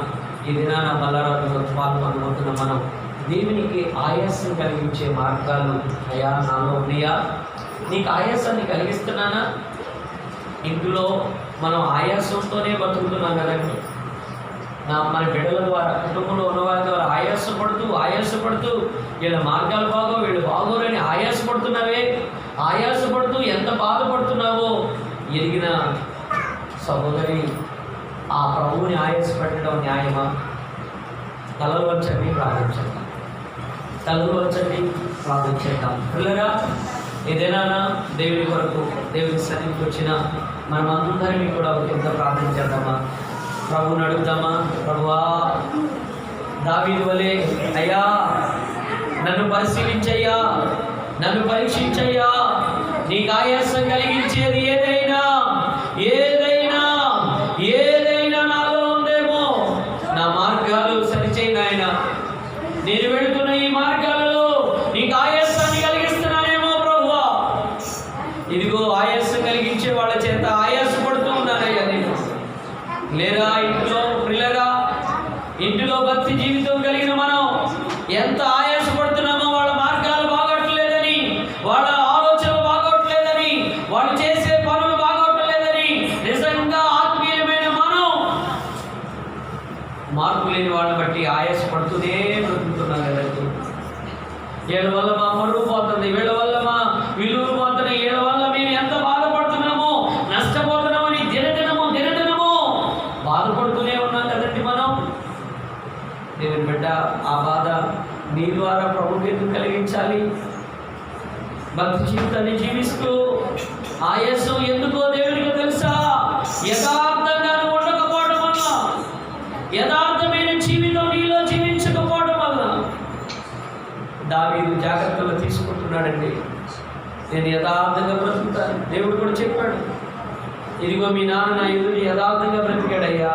ఈ దినాన బలారాధనలో పాల్గొనబోతున్న మనం దేవునికి ఆయాసం కలిగించే మార్గాలు అయ్యా నాలో ఉన్నాయా? నీకు ఆయాసాన్ని కలిగిస్తున్నానా? ఇంట్లో మనం ఆయాసంతోనే బతుకుతున్నాం కదండి. మన బిడ్డల ద్వారా, కుటుంబంలో ఉన్న వారి ద్వారా ఆయాసపడుతూ వీళ్ళ మార్గాలు బాగో, వీళ్ళు బాగోరని ఆయాసపడుతూ ఎంత బాధపడుతున్నావో ఎరిగిన సహోదరి, ఆ ప్రభువుని ఆయాసపెట్టడం న్యాయమా? తలలు వచ్చండి ప్రార్థించేద్దాం. పిల్లరా, ఏదైనా దేవుని కొరకు దేవుని సన్నిధికి వచ్చిన మనమందరినీ కూడా ఒక కింద ప్రార్థించేద్దామా? ప్రభువుని అడుగుదామా? ప్రభువా, దావీదు వలె అయ్యా నన్ను పరిశీలించయ్యా, నన్ను పరీక్షించయ్యా, నీకు ఆయాసం కలిగించేది ఏదైనా లేని వాళ్ళని బట్టి ఆయాసపడుతూనే బ్రతుకుతున్నాం కదండి. వీళ్ళ వల్ల మా మరువు పోతుంది, వీళ్ళ వల్ల మా విలువలు పోతున్నాయి, వీళ్ళ వల్ల మేము ఎంత బాధపడుతున్నామో, నష్టపోతున్నామని దినదినము బాధపడుతూనే ఉన్నాం కదండి మనం. దేవుని బిడ్డ, ఆ బాధ నీ ద్వారా ప్రభువుకి ఎందుకు కలిగించాలి? భక్తి జీవితాన్ని జీవిస్తూ ఆయాసం ఎందుకో దేవునికి తెలుసా? యథార్థంగా ఉండకపోవడం వల్ల, యథార్థమైన జీవితం నీలో జీవించకపోవడం వల్ల. దావీదు జాగ్రత్తలు తీసుకుంటున్నాడండి. నేను యథార్థంగా బ్రతుకుతాను. దేవుడు కూడా చెప్పాడు, ఇదిగో మీ నాన్న నా ఎదురు యథార్థంగా బ్రతికాడయ్యా.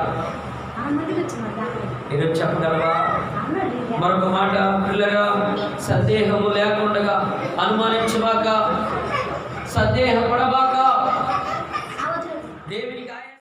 ఈరోజు చెప్పగలవా? మరొక మాట, పిల్లగా సందేహము లేకుండా అనుమానించబాక, సందేహపడబాక.